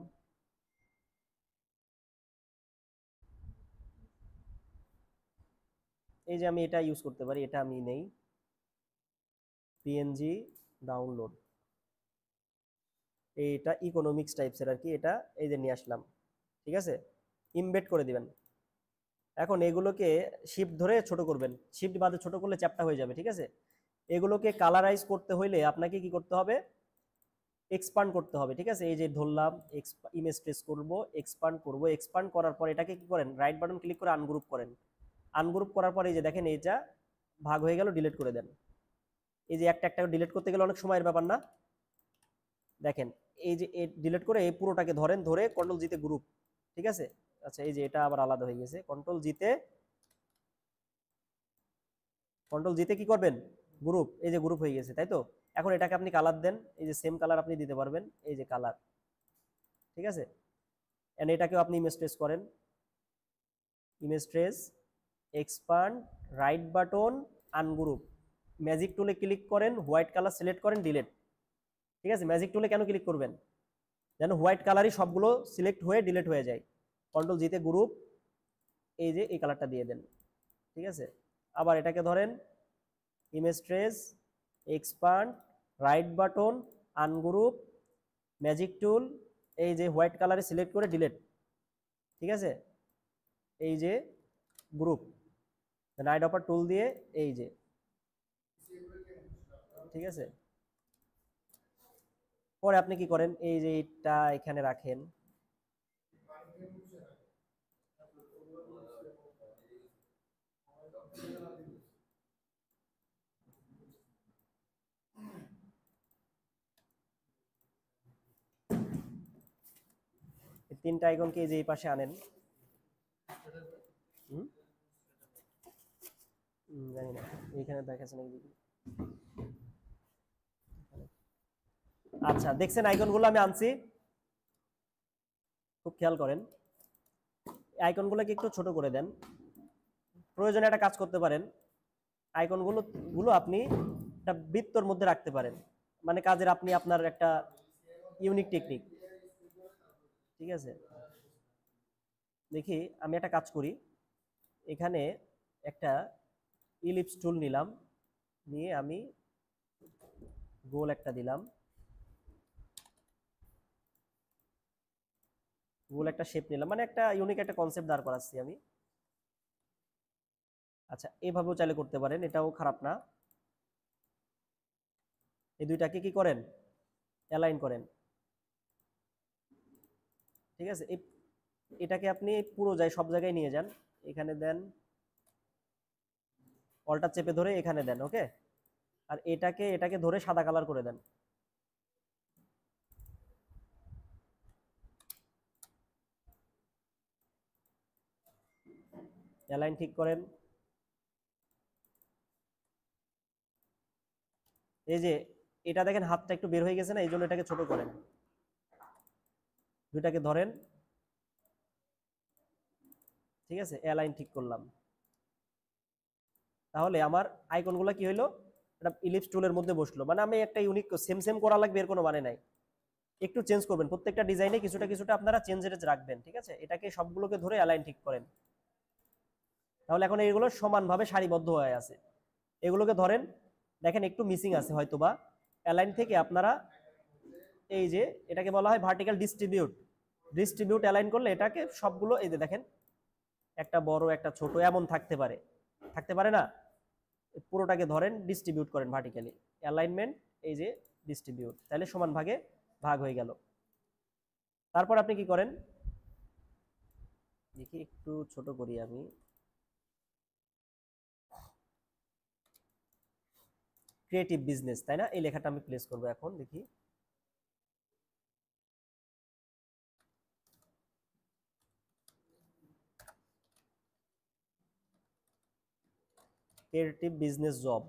এই যে আমি এটা ইউজ করতে পারি, এটা আমি নেই, পিএনজি ডাউনলোড, এইটা ইকোনমিক্স টাইপসের আর কি, এটা এই যে নিয়ে আসলাম। ঠিক আছে, ইমবেড করে দিবেন। এখন এগুলোকে শিফট ধরে ছোট করবেন, শিফট বাদে ছোট করলে চ্যাপটা হয়ে যাবে। ঠিক আছে, এগুলোকে কালারাইজ করতে হইলে আপনাকে কি করতে হবে, এক্সপান্ড করতে হবে। ঠিক আছে, এই যে ধরলাম, ইমেজ ট্রেস করব, এক্সপান্ড করব। এক্সপান্ড করার পর এটাকে কি করেন, রাইট বাটন ক্লিক করে আনগ্রুপ করেন। আনগ্রুপ করার পর এই যে দেখেন এইটা ভাগ হয়ে গেল, ডিলিট করে দেন। এই যে একটা একটা ডিলিট করতে গেলে অনেক সময়ের ব্যাপার না। দেখেন এই যে ডিলিট করে এই পুরোটাকে ধরেন, ধরে কন্ট্রোল জিতে গ্রুপ। ঠিক আছে, আচ্ছা এই যে এটা আবার আলাদা হয়ে গেছে, কন্ট্রোল জিতে কি করবেন, গ্রুপ। এই যে গ্রুপ হয়ে গেছে, তাই তো। এখন এটাকে আপনি কালার দেন, এই যে সেম কালার আপনি দিতে পারবেন, এই যে কালার। ঠিক আছে, এন্ড এটাকেও আপনি ইমেজ ট্রেস করেন, image trace, expand, right button, ungroup, magic টুলে ক্লিক করেন, হোয়াইট কালার সিলেক্ট করেন, ডিলিট। ঠিক আছে, ম্যাজিক টুলে কেন ক্লিক করবেন, যেন হোয়াইট কালারই সবগুলো সিলেক্ট হয়ে ডিলিট হয়ে যায়। কন্ট্রোল জিতে গ্রুপ, এই যে এই কালারটা দিয়ে দেন। ঠিক আছে, আবার এটাকে ধরেন, image trace, expand, right button, ungroup, magic টুল, এই যে হোয়াইট কালারে সিলেক্ট করে ডিলিট। ঠিক আছে, এই যে গ্রুপ, রাইট অপার টুল দিয়ে এই যে। ঠিক আছে, পরে আপনি কি করেন, এই যে এটা এখানে রাখেন। এই তিনটা আইকনকে এই যে এই পাশে আনেন। হুম, জানি না এইখানে দেখাচ্ছে নাকি দেখি। আচ্ছা, দেখছেন আইকনগুলো আমি আনছি, খুব খেয়াল করেন। আইকনগুলোকে একটু ছোট করে দেন। প্রয়োজনে একটা কাজ করতে পারেন, আইকনগুলো আপনি একটা বৃত্তর মধ্যে রাখতে পারেন, মানে কাজের আপনি আপনার একটা ইউনিক টেকনিক। ঠিক আছে, দেখি আমি একটা কাজ করি, এখানে একটা ইলিপস টুল নিলাম, নিয়ে আমি গোল একটা দিলাম, গোল একটা শেপ নিলাম, মানে একটা ইউনিক একটা কনসেপ্ট দাঁড় করাচ্ছি আমি। আচ্ছা, এভাবেও চাইলে করতে পারেন, এটাও খারাপ না। এই দুইটাকে কি করেন, অ্যালাইন করেন। ঠিক আছে, এটাকে আপনি পুরো সব জায়গায় নিয়ে যান, এখানে দেন, অল্টা চেপে ধরে এখানে দেন, ওকে। আর এটাকে ধরে সাদা কালার করে দেন। অ্যালাইন ঠিক করেন। এই যে এটা দেখেন হাতটা একটু বের হয়ে গেছে না, এই জন্য এটাকে ছোট করেন। দুইটাকে ধরেন। ঠিক আছে, অ্যালাইন ঠিক করলাম। তাহলে আমার আইকনগুলো কি হইলো, একটা ইলিপস টুলের মধ্যে বসলো। মানে আমি একটা ইউনিক সেম সেম করা লাগবে এর কোনো মানে নাই, একটু চেঞ্জ করবেন। প্রত্যেকটা ডিজাইনে কিছুটা কিছুটা আপনারা চেঞ্জেস রাখবেন। ঠিক আছে, এটাকে সবগুলোকে ধরে অ্যালাইন ঠিক করেন। তাহলে এখন এইগুলো সমানভাবে সারিবদ্ধ হয়ে আছে। এগুলোকে ধরেন, দেখেন একটু মিসিং আছে হয়তোবা। অ্যালাইন থেকে আপনারা এই যে এটাকে বলা হয় ভার্টিক্যাল ডিস্ট্রিবিউট। ডিস্ট্রিবিউট অ্যালাইন করলে এটাকে সবগুলো এই যে দেখেন, একটা বড় একটা ছোট এমন থাকতে পারে না। পুরোটাকে ধরেন, ডিস্ট্রিবিউট করেন ভার্টিক্যালি, অ্যালাইনমেন্ট, এই যে ডিস্ট্রিবিউট, তাহলে সমান ভাগে ভাগ হয়ে গেল। তারপর আপনি কি করেন, দেখি একটু ছোট করি আমি, ক্রিয়েটিভ বিজনেস, তাই না? এই লেখাটা আমি প্লেস করব এখন, দেখি। ক্রিয়েটিভ বিজনেস জব,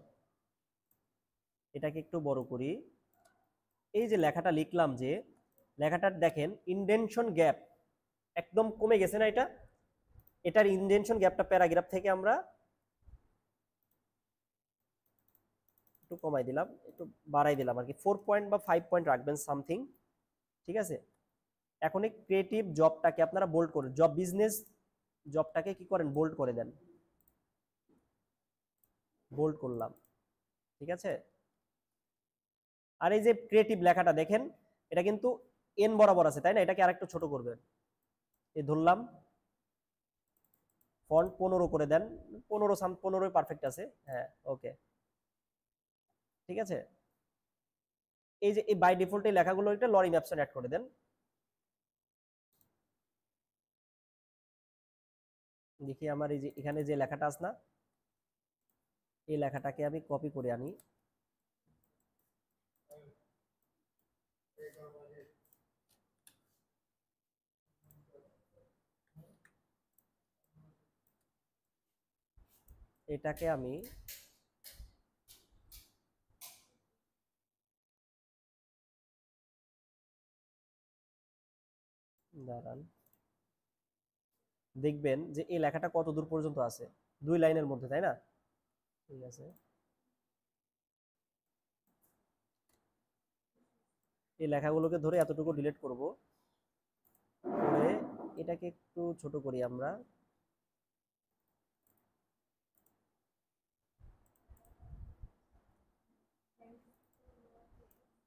এটাকে একটু বড় করি। এই যে লেখাটা লিখলাম, যে লেখাটার দেখেন ইনডেনশন গ্যাপ একদম কমে গেছে না? এটার ইনডেনশন গ্যাপটা প্যারাগ্রাফ থেকে আমরা একটু কমাই দিলাম, একটু বাড়াই দিলাম আর কি, 4 পয়েন্ট বা 5 পয়েন্ট রাখবেন সামথিং, ঠিক আছে? এখন এই ক্রিয়েটিভ জবটাকে আপনারা বোল্ড করেন, জব বিজনেস জবটাকে কি করেন, বোল্ড করে দেন। বোল্ড করলাম, ঠিক আছে? আর এই যে ক্রিয়েটিভ লেখাটা দেখেন, এটা কিন্তু এন বরাবর আছে, তাই না? এটাকে আরেকটু ছোট করবেন, এই ধরলাম, ফন্ট 15 করে দেন, 15 পারফেক্ট আছে, হ্যাঁ, ওকে, ঠিক আছে? এই যে এই বাই ডিফল্ট এই লেখাগুলো একটা লরিম অ্যাপশন অ্যাড করে দেন। দেখি আমার এই যে এখানে যে লেখাটা আছে না, এই লেখাটাকে আমি কপি করে আনি, এটাকে আমি দাঁড়ান, দেখবেন যে এই লেখাটা কত দূর পর্যন্ত আছে, 2 লাইনের মধ্যে, তাই না? ঠিক আছে, এই লেখাগুলোকে ধরে এতটুকু ডিলিট করব, করে এটাকে একটু ছোট করি আমরা,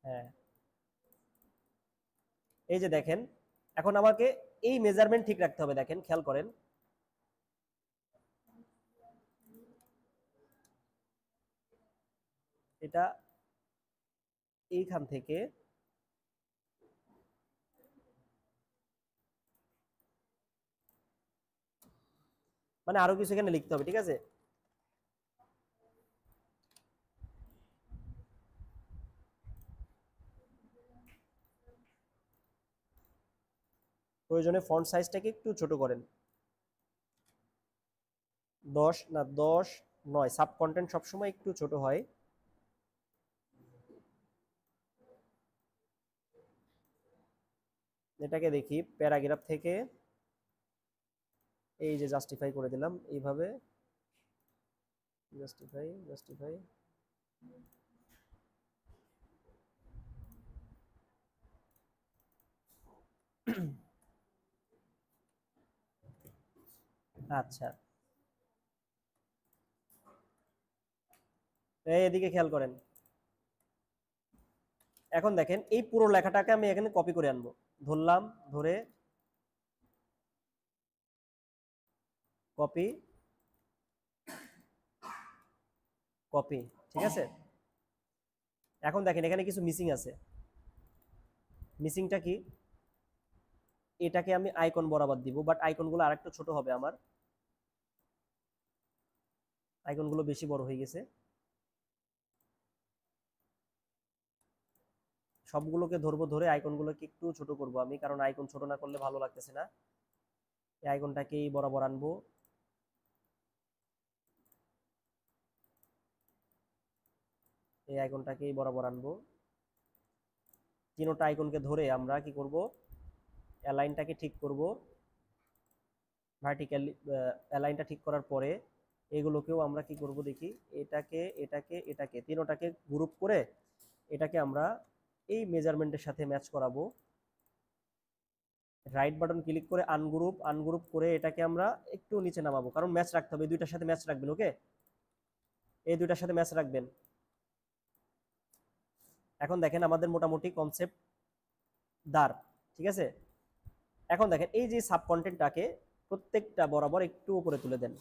হ্যাঁ। এই যে দেখেন, এখন আমাকে এই মেজারমেন্ট ঠিক রাখতে হবে, দেখেন খেয়াল করেন, এটা এইখান থেকে মানে আরো কিছু এখানে লিখতে হবে, ঠিক আছে? প্রয়োজনে ফন্ট সাইজটাকে একটু ছোট করেন, 10 না 10 9, সাব কন্টেন্ট সবসময় একটু ছোট হয়। এটাকে দেখি প্যারাগ্রাফ থেকে এই যে জাস্টিফাই করে দিলাম এইভাবে, জাস্টিফাই জাস্টিফাই, আচ্ছা, এদিকে খেয়াল করেন, এখন দেখেন এই পুরো লেখাটাকে আমি এখানে কপি করে আনবো, ধরলাম, ধরে কপি কপি, ঠিক আছে? এখন দেখেন এখানে কিছু মিসিং আছে, মিসিংটা কি? এটাকে আমি আইকন বরাবর দিব, বাট আইকনগুলো আরেকটু ছোট হবে আমার, আইকনগুলো বেশি বড় হয়ে গেছে। সবগুলোকে ধরবো, ধরে আইকনগুলোকে একটু ছোট করব আমি, কারণ আইকন ছোট না করলে ভালো লাগতেছে না। এই আইকনটাকেই বরাবর আনবো, এই আইকনটাকেই বরাবর আনবো, তিনটা আইকনকে ধরে আমরা কি করব, অ্যালাইনটাকে ঠিক করব, ভার্টিক্যালি অ্যালাইনটা ঠিক করার পরে এগুলোকেও আমরা কি করব দেখি, এটাকে এটাকে এটাকে তিনটাকে গ্রুপ করে এটাকে আমরা এই মেজারমেন্টের সাথে ম্যাচ করাবো। রাইট বাটন ক্লিক করে আনগ্রুপ, আনগ্রুপ করে এটাকে আমরা একটু নিচে নামাবো, কারণ ম্যাচ রাখতে হবে, দুইটার সাথে ম্যাচ রাখবেন, ওকে? এই দুইটার সাথে ম্যাচ রাখবেন। এখন দেখেন আমাদের মোটামুটি কনসেপ্ট দাঁড়, ঠিক আছে? এখন দেখেন এই যে সাব কন্টেন্টটাকে প্রত্যেকটা বরাবর একটু উপরে তুলে দেন।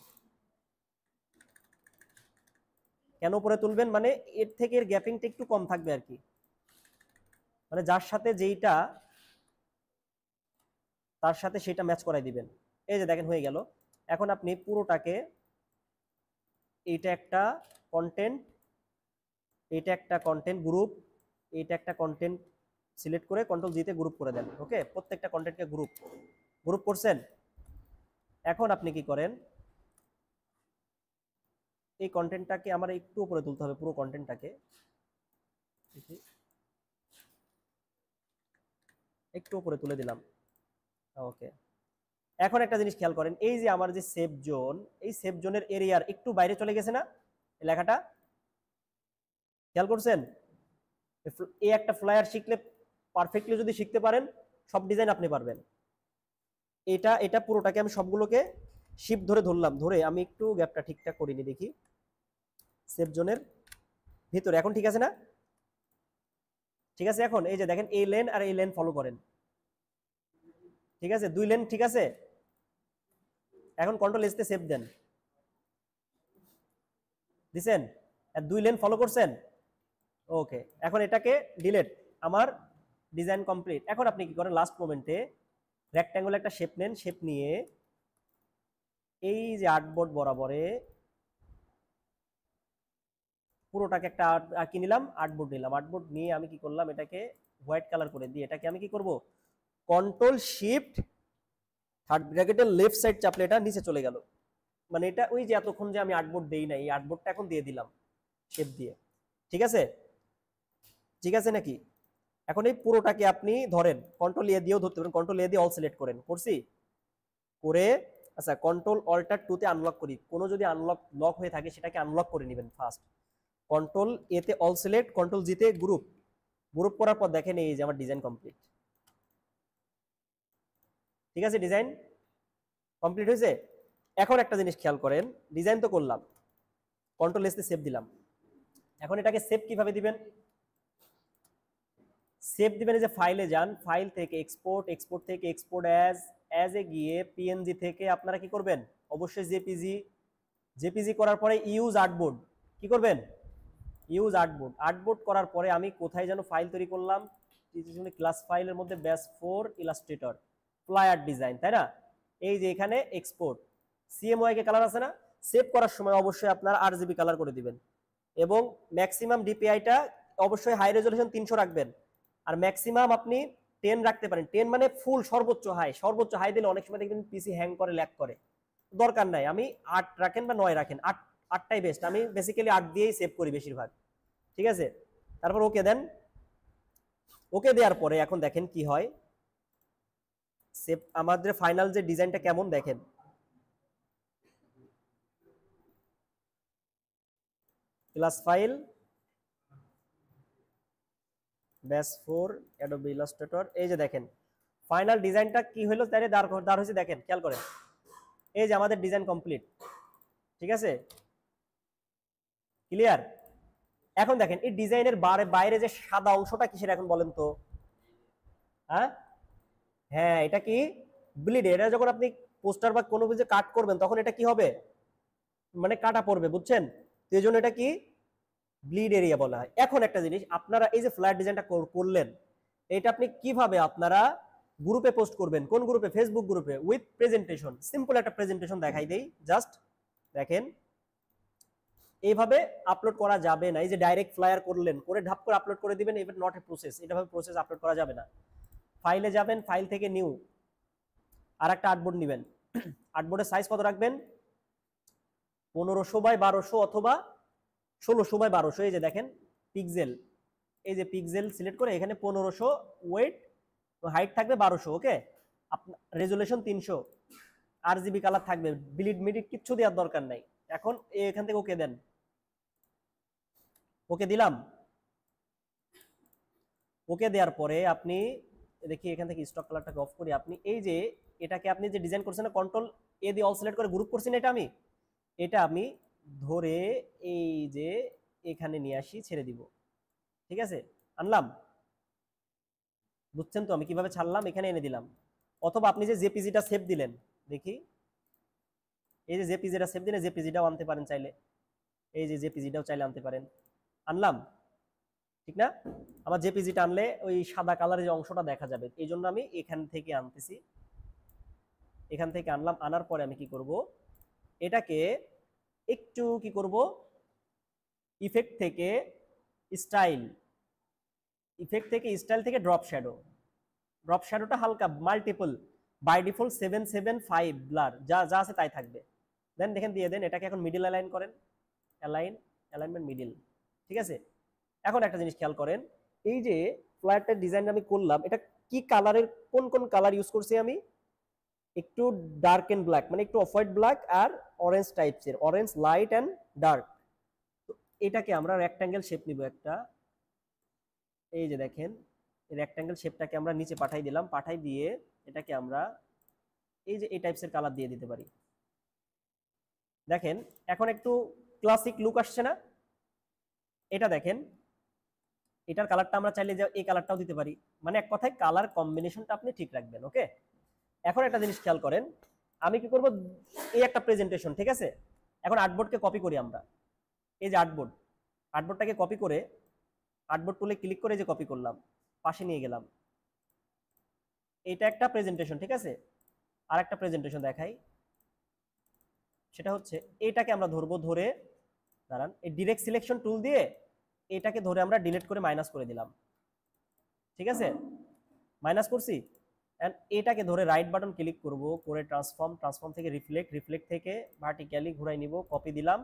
কেন উপরে তুলবেন, মানে এর থেকে এর গ্যাপিংটা একটু কম থাকবে আর কি, মানে যার সাথে যেইটা তার সাথে সেটা ম্যাচ করাই দিবেন। এই যে দেখেন হয়ে গেল। এখন আপনি পুরোটাকে, এইটা একটা কন্টেন্ট, এটা একটা কন্টেন্ট গ্রুপ, এটা একটা কন্টেন্ট সিলেক্ট করে কন্ট্রোল জিতে গ্রুপ করে দেন। ওকে, প্রত্যেকটা কন্টেন্টকে গ্রুপ গ্রুপ করছেন। এখন আপনি কি করেন, এই কন্টেন্টটাকে আমার একটু উপরে তুলতে হবে, পুরো কন্টেন্টটাকে একটু উপরে তুলে দিলাম। ওকে, এখন একটা জিনিস খেয়াল করেন, এই যে আমার যে সেভ জোন, এই সেভ জোনের এরিয়ার একটু বাইরে চলে গেছে না এই লেখাটা, খেয়াল করছেন? এই একটা ফ্লায়ার শিখলে, পারফেক্টলি যদি শিখতে পারেন, সব ডিজাইন আপনি পারবেন। এটা এটা পুরোটাকে আমি সবগুলোকে শিফট ধরে ধরলাম, ধরে আমি একটু গ্যাপটা ঠিকঠাক করিনি, দেখি সেভ জোনের ভিতরে এখন ঠিক আছে না? ঠিক আছে। এখন এই যে দেখেন, এই লেন আর এই লেন ফলো করেন, ঠিক আছে, 2 লেন ঠিক আছে। এখন কন্ট্রোল এস তে সেভ দেন, দিছেন, আর 2 লেন ফলো করছেন। ওকে, এখন এটাকে ডিলিট, আমার ডিজাইন কমপ্লিট। এখন আপনি কি করেন, লাস্ট মোমেন্টে রেক্ট্যাঙ্গুলার একটা শেপ নেন, শেপ নিয়ে এই যে আর্টবোর্ড বরাবরে পুরোটাকে একটা কি নিলাম, আর্টবোর্ড নিলাম। আর্টবোর্ড নিয়ে আমি কি করলাম, এটাকে হোয়াইট কালার করে দিয়ে এটাকে আমি কি করব, কন্ট্রোল শিফট থার্ড ব্র্যাকেটের লেফট সাইড চাপলে এটা নিচে চলে গেল। মানে এটা ওই যে এতক্ষণ যে আমি আর্টবোর্ড দেই নাই, এই আর্টবোর্ডটা এখন দিয়ে দিলাম শেপ দিয়ে। ঠিক আছে, ঠিক আছে নাকি? এখন এই পুরোটাকে আপনি ধরেন, কন্ট্রোল এ দিয়েও ধরতে পারেন, কন্ট্রোল এ দিয়ে অল সিলেক্ট করেন, করছি করে, আচ্ছা কন্ট্রোল অল্টার 2 তে আনলক করি, কোনো যদি আনলক লক হয়ে থাকে সেটাকে আনলক করে নেবেন ফার্স্ট। কন্ট্রোল এ তে অল সিলেক্ট, কন্ট্রোল জি তে গ্রুপ, গ্রুপ করার পর দেখেন এই যে আমার ডিজাইন কমপ্লিট। ঠিক আছে, ডিজাইন কমপ্লিট হয়েছে। এখন একটা জিনিস খেয়াল করেন, ডিজাইন তো করলাম, কন্ট্রোল এস তে সেভ দিলাম। এখন এটাকে সেভ কিভাবে দিবেন, সেভ দিবেন, এই যে ফাইলে যান, ফাইল থেকে এক্সপোর্ট, এক্সপোর্ট থেকে এক্সপোর্ট অ্যাজ এ গিয়ে পিএনজি থেকে আপনারা কি করবেন, অবশ্যই জেপিজি, জেপিজি করার পরে ইউজ আর্টবোর্ড, কি করবেন, ইউজ আর্টবোর্ড। আর্টবোর্ড করার পরে আমি কোথায় যেন ফাইল তৈরি করলাম, ক্লাস ফাইলের মধ্যে ব্যাস 4 ইলাস্ট্রেটর ফ্লায়ার ডিজাইন, তাই না? এই যে এখানে এক্সপোর্ট, সিএমওয়াই কে কালার আছে না, সেভ করার সময় অবশ্যই আপনার আরজিবি কালার করে দিবেন, এবং ম্যাক্সিমাম ডিপিআইটা অবশ্যই হাই রেজলিউশন 300 রাখবেন, আর ম্যাক্সিমাম আপনি 10 রাখতে পারেন। 10 মানে ফুল সর্বোচ্চ হাই, সর্বোচ্চ হাই দিলে অনেক সময় দেখবেন পিসি হ্যাং করে, ল্যাগ করে, দরকার নাই। আমি 8 রাখেন বা 9 রাখেন, 8টাই বেস্ট। আমি বেসিক্যালি 8 দিয়েই সেভ করি বেশিরভাগ। ঠিক আছে, তারপর ওকে দেন। ওকে দেওয়ার পরে এখন দেখেন কি হয়, সেভ আমাদের ফাইনাল যে ডিজাইনটা কেমন দেখেন, ক্লাস ফাইল ব্যাস 4 অ্যাডোবি ইলাস্ট্রেটর, এই যে দেখেন ফাইনাল ডিজাইনটা কি হলো, তাই দাঁড় হয়েছে, দেখেন খেয়াল করেন, এই যে আমাদের ডিজাইন কমপ্লিট। ঠিক আছে, ক্লিয়ার? এখন দেখেন এই ডিজাইনের বাইরে যে সাদা অংশটা কিসের এখন বলেন তো? হ্যাঁ, হ্যাঁ, এটা কি ব্লিড। এটা যখন আপনি পোস্টার বা কোনো কিছু কাট করবেন তখন এটা কি হবে, মানে কাটা পড়বে, বুঝছেন? তো এই জন্য এটা কি ব্লিড এরিয়া বলা হয়। এখন একটা জিনিস, আপনারা এই যে ফ্ল্যাট ডিজাইনটা করলেন, এটা আপনি কিভাবে আপনারা গ্রুপে পোস্ট করবেন, কোন গ্রুপে? ফেসবুক গ্রুপে উইথ প্রেজেন্টেশন। সিম্পল একটা প্রেজেন্টেশন দেখাই দেই, জাস্ট দেখেন, এইভাবে আপলোড করা যাবে না। এই যে ডাইরেক্ট ফ্লায়ার করলেন, করে ঢাপ করে আপলোড করে দিবেন, এটা নট এ প্রসেস, এটা ভাবে প্রসেস আপলোড করা যাবে না। ফাইলে যাবেন, ফাইল থেকে নিউ আর একটা আর্টবোর্ড নেবেন। আর্টবোর্ডের সাইজ কত রাখবেন, 1500 বাই 1200 অথবা 1600 বাই 1200। এই যে দেখেন পিক্সেল, এই যে পিক্সেল সিলেক্ট করে এখানে 1500, ওয়েট হাইট থাকবে 1200, ওকে, আপনার রেজুলেশন 300, আরজিবি কালার থাকবে, ব্লিড মিডিট কিচ্ছু দেওয়ার দরকার নাই। এখন এখান থেকে ওকে দেন, ওকে দিলাম। ওকে দেওয়ার পরে আপনি দেখি এখান থেকে স্টক কালারটাকে অফ করি। আপনি এই যে এটাকে আপনি যে ডিজাইন করছেন না, কন্ট্রোল এ দিয়ে অল সিলেক্ট করে গ্রুপ করছেন, এটা আমি ধরে এই যে এখানে নিয়ে আসি, ছেড়ে দিব। ঠিক আছে, আনলাম, বুঝছেন তো আমি কিভাবে ছাড়লাম, এখানে এনে দিলাম। অথবা আপনি যে জেপিজিটা সেভ দিলেন, দেখি এই যে জেপিজিটা সেভ দিলে জেপিজিটাও আনতে পারেন চাইলে, এই যে জেপিজিটাও চাইলে আনতে পারেন। আনলাম, ঠিক না? আমার জেপিজিটা আনলে ওই সাদা কালারের যে অংশটা দেখা যাবে, এই জন্য আমি এখান থেকে আনতেছি, এখান থেকে আনলাম। আনার পরে আমি কি করব, এটাকে একটু কি করব, ইফেক্ট থেকে স্টাইল, ইফেক্ট থেকে স্টাইল থেকে ড্রপ শ্যাডোটা হালকা মাল্টিপল, বাই ডিফল্ট 775 ব্লার, যা যা আছে তাই থাকবে। দেন দেখেন দিয়ে দেন, এটাকে এখন মিডিল অ্যালাইন করেন, অ্যালাইনমেন্ট মিডিল, ঠিক আছে। এখন একটা জিনিস খেয়াল করেন, এই যে ফ্ল্যাটের ডিজাইন আমি করলাম, এটা কি কালারের, কোন কোন কালার ইউজ করছি আমি, একটু ডার্ক এন্ড ব্ল্যাক, মানে একটু অফ হোয়াইট ব্ল্যাক আর অরেঞ্জ টাইপসের, অরেঞ্জ লাইট এন্ড ডার্ক। তো এটাকে আমরা রেক্ট্যাঙ্গেল শেপ নিব একটা, এই যে দেখেন রেক্ট্যাঙ্গেল শেপটাকে আমরা নিচে পাঠাই দিলাম, পাঠাই দিয়ে এটাকে আমরা এই যে এই টাইপসের কালার দিয়ে দিতে পারি। দেখেন এখন একটু ক্লাসিক লুক আসছে না? এটা দেখেন, এটার কালারটা আমরা চাইলে যে এই কালারটাও দিতে পারি, মানে এক কথায় কালার কম্বিনেশনটা আপনি ঠিক রাখবেন। ওকে, এখন একটা জিনিস খেয়াল করেন, আমি কি করব, এই একটা প্রেজেন্টেশন, ঠিক আছে। এখন আর্টবোর্ডকে কপি করি আমরা, এই যে আর্টবোর্ডটাকে কপি করে, আর্টবোর্ড টুলে ক্লিক করে যে কপি করলাম, পাশে নিয়ে গেলাম, এটা একটা প্রেজেন্টেশন, ঠিক আছে। আর একটা প্রেজেন্টেশন দেখাই, সেটা হচ্ছে এইটাকে আমরা ধরবো, ধরে দাঁড়ান, এই ডিরেক্ট সিলেকশন টুল দিয়ে এটাকে ধরে আমরা ডিলিট করে মাইনাস করে দিলাম, ঠিক আছে, মাইনাস করছি। এন্ড এটাকে ধরে রাইট বাটন ক্লিক করব, করে ট্রান্সফর্ম থেকে রিফ্লেক্ট থেকে ভার্টিক্যালি ঘুরাই নিব, কপি দিলাম,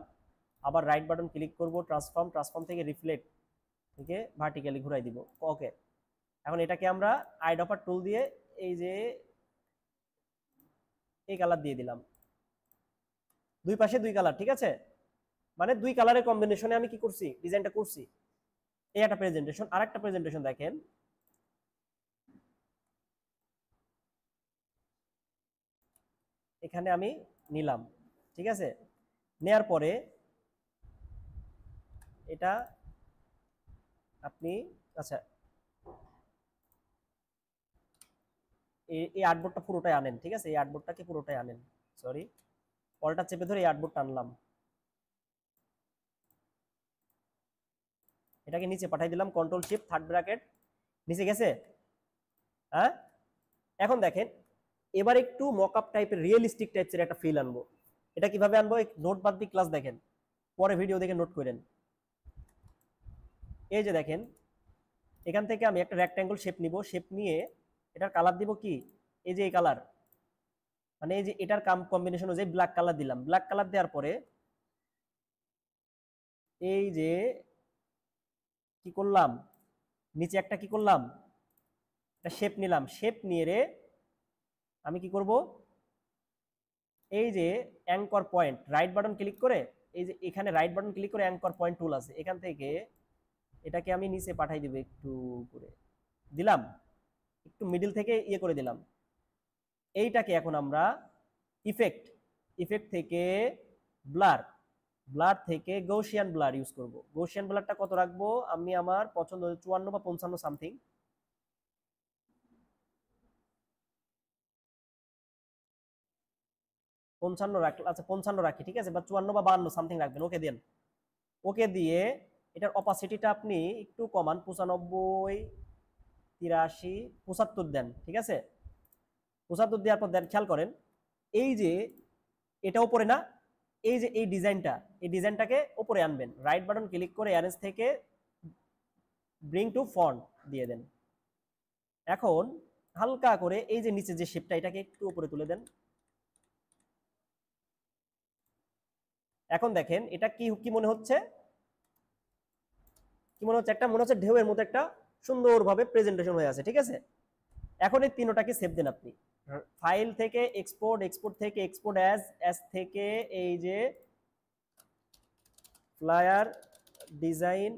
আবার রাইট বাটন ক্লিক করব, ট্রান্সফর্ম থেকে রিফ্লেক্ট থেকে ভার্টিক্যালি ঘুরাই দিব। ওকে, এখন এটাকে আমরা আইড্রপার টুল দিয়ে এই যে এই কালার দিয়ে দিলাম, দুই পাশে দুই কালার, ঠিক আছে, মানে দুই কালারের কম্বিনেশনে আমি কি করছি, ডিজাইনটা করছি। এই একটা প্রেজেন্টেশন। আর একটা প্রেজেন্টেশন দেখেন, এখানে আমি নিলাম, ঠিক আছে, নেয়ার পরে এটা আপনি, আচ্ছা এই আর্টবোর্ডটা পুরোটাই আনেন, ঠিক আছে, এই আর্টবোর্ডটাকে পুরোটাই আনেন, সরি, অল্টার চেপে ধরে এই আর্টবোর্ডটা আনলাম, এটাকে নিচে পাঠাই দিলাম, কন্ট্রোল শিফট থার্ড ব্র্যাকেট, নিচে গেছে। হ্যাঁ, এখন দেখেন, এবার একটু মকআপ টাইপের, রিয়েলিস্টিক টাইপের একটা ফিল আনবো। এটা কিভাবে আনবো, নোট বাদ দিয়ে ক্লাস দেখেন, পরে ভিডিও দেখে নোট করেন। এই যে দেখেন, এখান থেকে আমি একটা রেক্ট্যাঙ্গল শেপ নিব, শেপ নিয়ে এটার কালার দিব কি, এই যে এই কালার, মানে এই যে এটার কম্বিনেশন যে ব্ল্যাক কালার দিলাম, ব্ল্যাক কালার দেওয়ার পরে এই যে কি করলাম, নিচে একটা কি করলাম, একটা শেপ নিলাম, শেপ নিয়ে রে আমি কি করব, এই যে anchor point, right button click করে, এই যে এখানে রাইট বাটন ক্লিক করে অ্যাঙ্কর পয়েন্ট টুল আছে, এখান থেকে এটাকে আমি নিচে পাঠাই দিব, একটু করে দিলাম, একটু মিডিল থেকে ইয়ে করে দিলাম। এইটাকে এখন আমরা ইফেক্ট থেকে ব্লার থেকে গৌসিয়ান ব্লার ইউজ করব। গৌসিয়ান ব্লারটা কত রাখবো, আমি আমার পছন্দ 54 বা 55 সামথিং, আচ্ছা 55 রাখি, ঠিক আছে, বা 54 বা 52 সামথিং রাখবেন। ওকে দেন, ওকে দিয়ে এটার অপাসিটিটা আপনি একটু কমান, 95, 83, 75 দেন, ঠিক আছে, 75 দেওয়ার পর দেন, খেয়াল করেন এই যে এটা উপরে না, এই যে এই ডিজাইনটাকে উপরে আনবেন, রাইট বাটন ক্লিক করে অ্যারেঞ্জ থেকে ব্রিং টু ফন্ট দিয়ে দেন। এখন হালকা করে এই যে নিচে যে শেপটা, এটাকে একটু উপরে তুলে দেন। এখন দেখেন এটা কি কি মনে হচ্ছে, একটা মনে হচ্ছে ঢেউয়ের মতো একটা সুন্দরভাবে প্রেজেন্টেশন হয়ে আছে, ঠিক আছে। এখন এই তিনটাকে সেভ দেন আপনি, ফাইল থেকে এক্সপোর্ট থেকে এক্সপোর্ট অ্যাজ থেকে এই যে ফ্লায়ার ডিজাইন,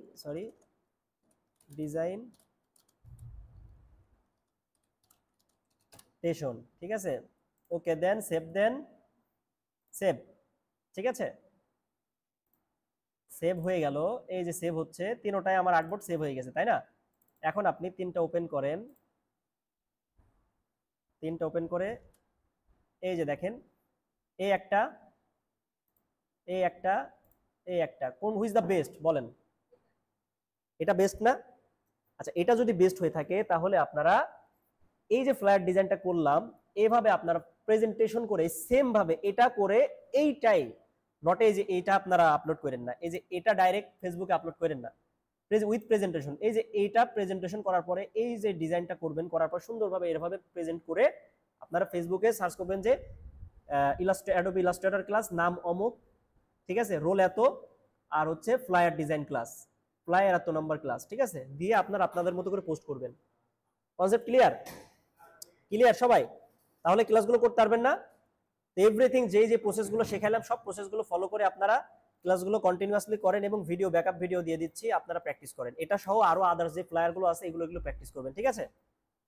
ঠিক আছে, ওকে দেন, সেভ, ঠিক আছে, সেভ হয়ে গেল। এই যে সেভ হচ্ছে, তিনটায় আমার আর্টবোর্ড সেভ হয়ে গেছে, তাই না। এখন আপনি তিনটা ওপেন করেন, এই যে দেখেন, এই একটা, কোন হুইজ দ্য বেস্ট বলেন, এটা বেস্ট না? আচ্ছা, এটা যদি বেস্ট হয়ে থাকে তাহলে আপনারা এই যে ফ্ল্যাট ডিজাইনটা করলাম, এইভাবে আপনারা প্রেজেন্টেশন করে সেম ভাবে এটা করে এইটাই, নট এই যে এটা আপনারা আপলোড করেন না, এই যে এটা ডাইরেক্ট ফেসবুকে আপলোড করেন না, উইথ প্রেজেন্টেশন, এই যে এইটা প্রেজেন্টেশন করার পরে এই যে ডিজাইনটা করবেন, করার পর সুন্দরভাবে এভাবে প্রেজেন্ট করে আপনারা ফেসবুকে সার্চ করবেন যে অ্যাডোবি ইলাস্ট্রেটর ক্লাস, নাম অমুক, ঠিক আছে, রোল এত, আর হচ্ছে ফ্লায়ার ডিজাইন ক্লাস, ফ্লায়ার এত নাম্বার ক্লাস, ঠিক আছে, দিয়ে আপনারা আপনাদের মতো করে পোস্ট করবেন। Concept clear? ক্লিয়ার সবাই? তাহলে ক্লাসগুলো করতে পারবেন না? এভরিথিং যেই যে প্রসেসগুলো শেখালাম সব প্রসেসগুলো ফলো করে আপনারা ক্লাসগুলো কন্টিনিউয়াসলি করেন এবং ভিডিও ব্যাকআপ ভিডিও দিয়ে দিচ্ছি, আপনারা প্র্যাকটিস করেন। এটা সহ আরো আদার্স যে ফ্লায়ারগুলো আছে এগুলো প্র্যাকটিস করবেন, ঠিক আছে?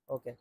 ওকে।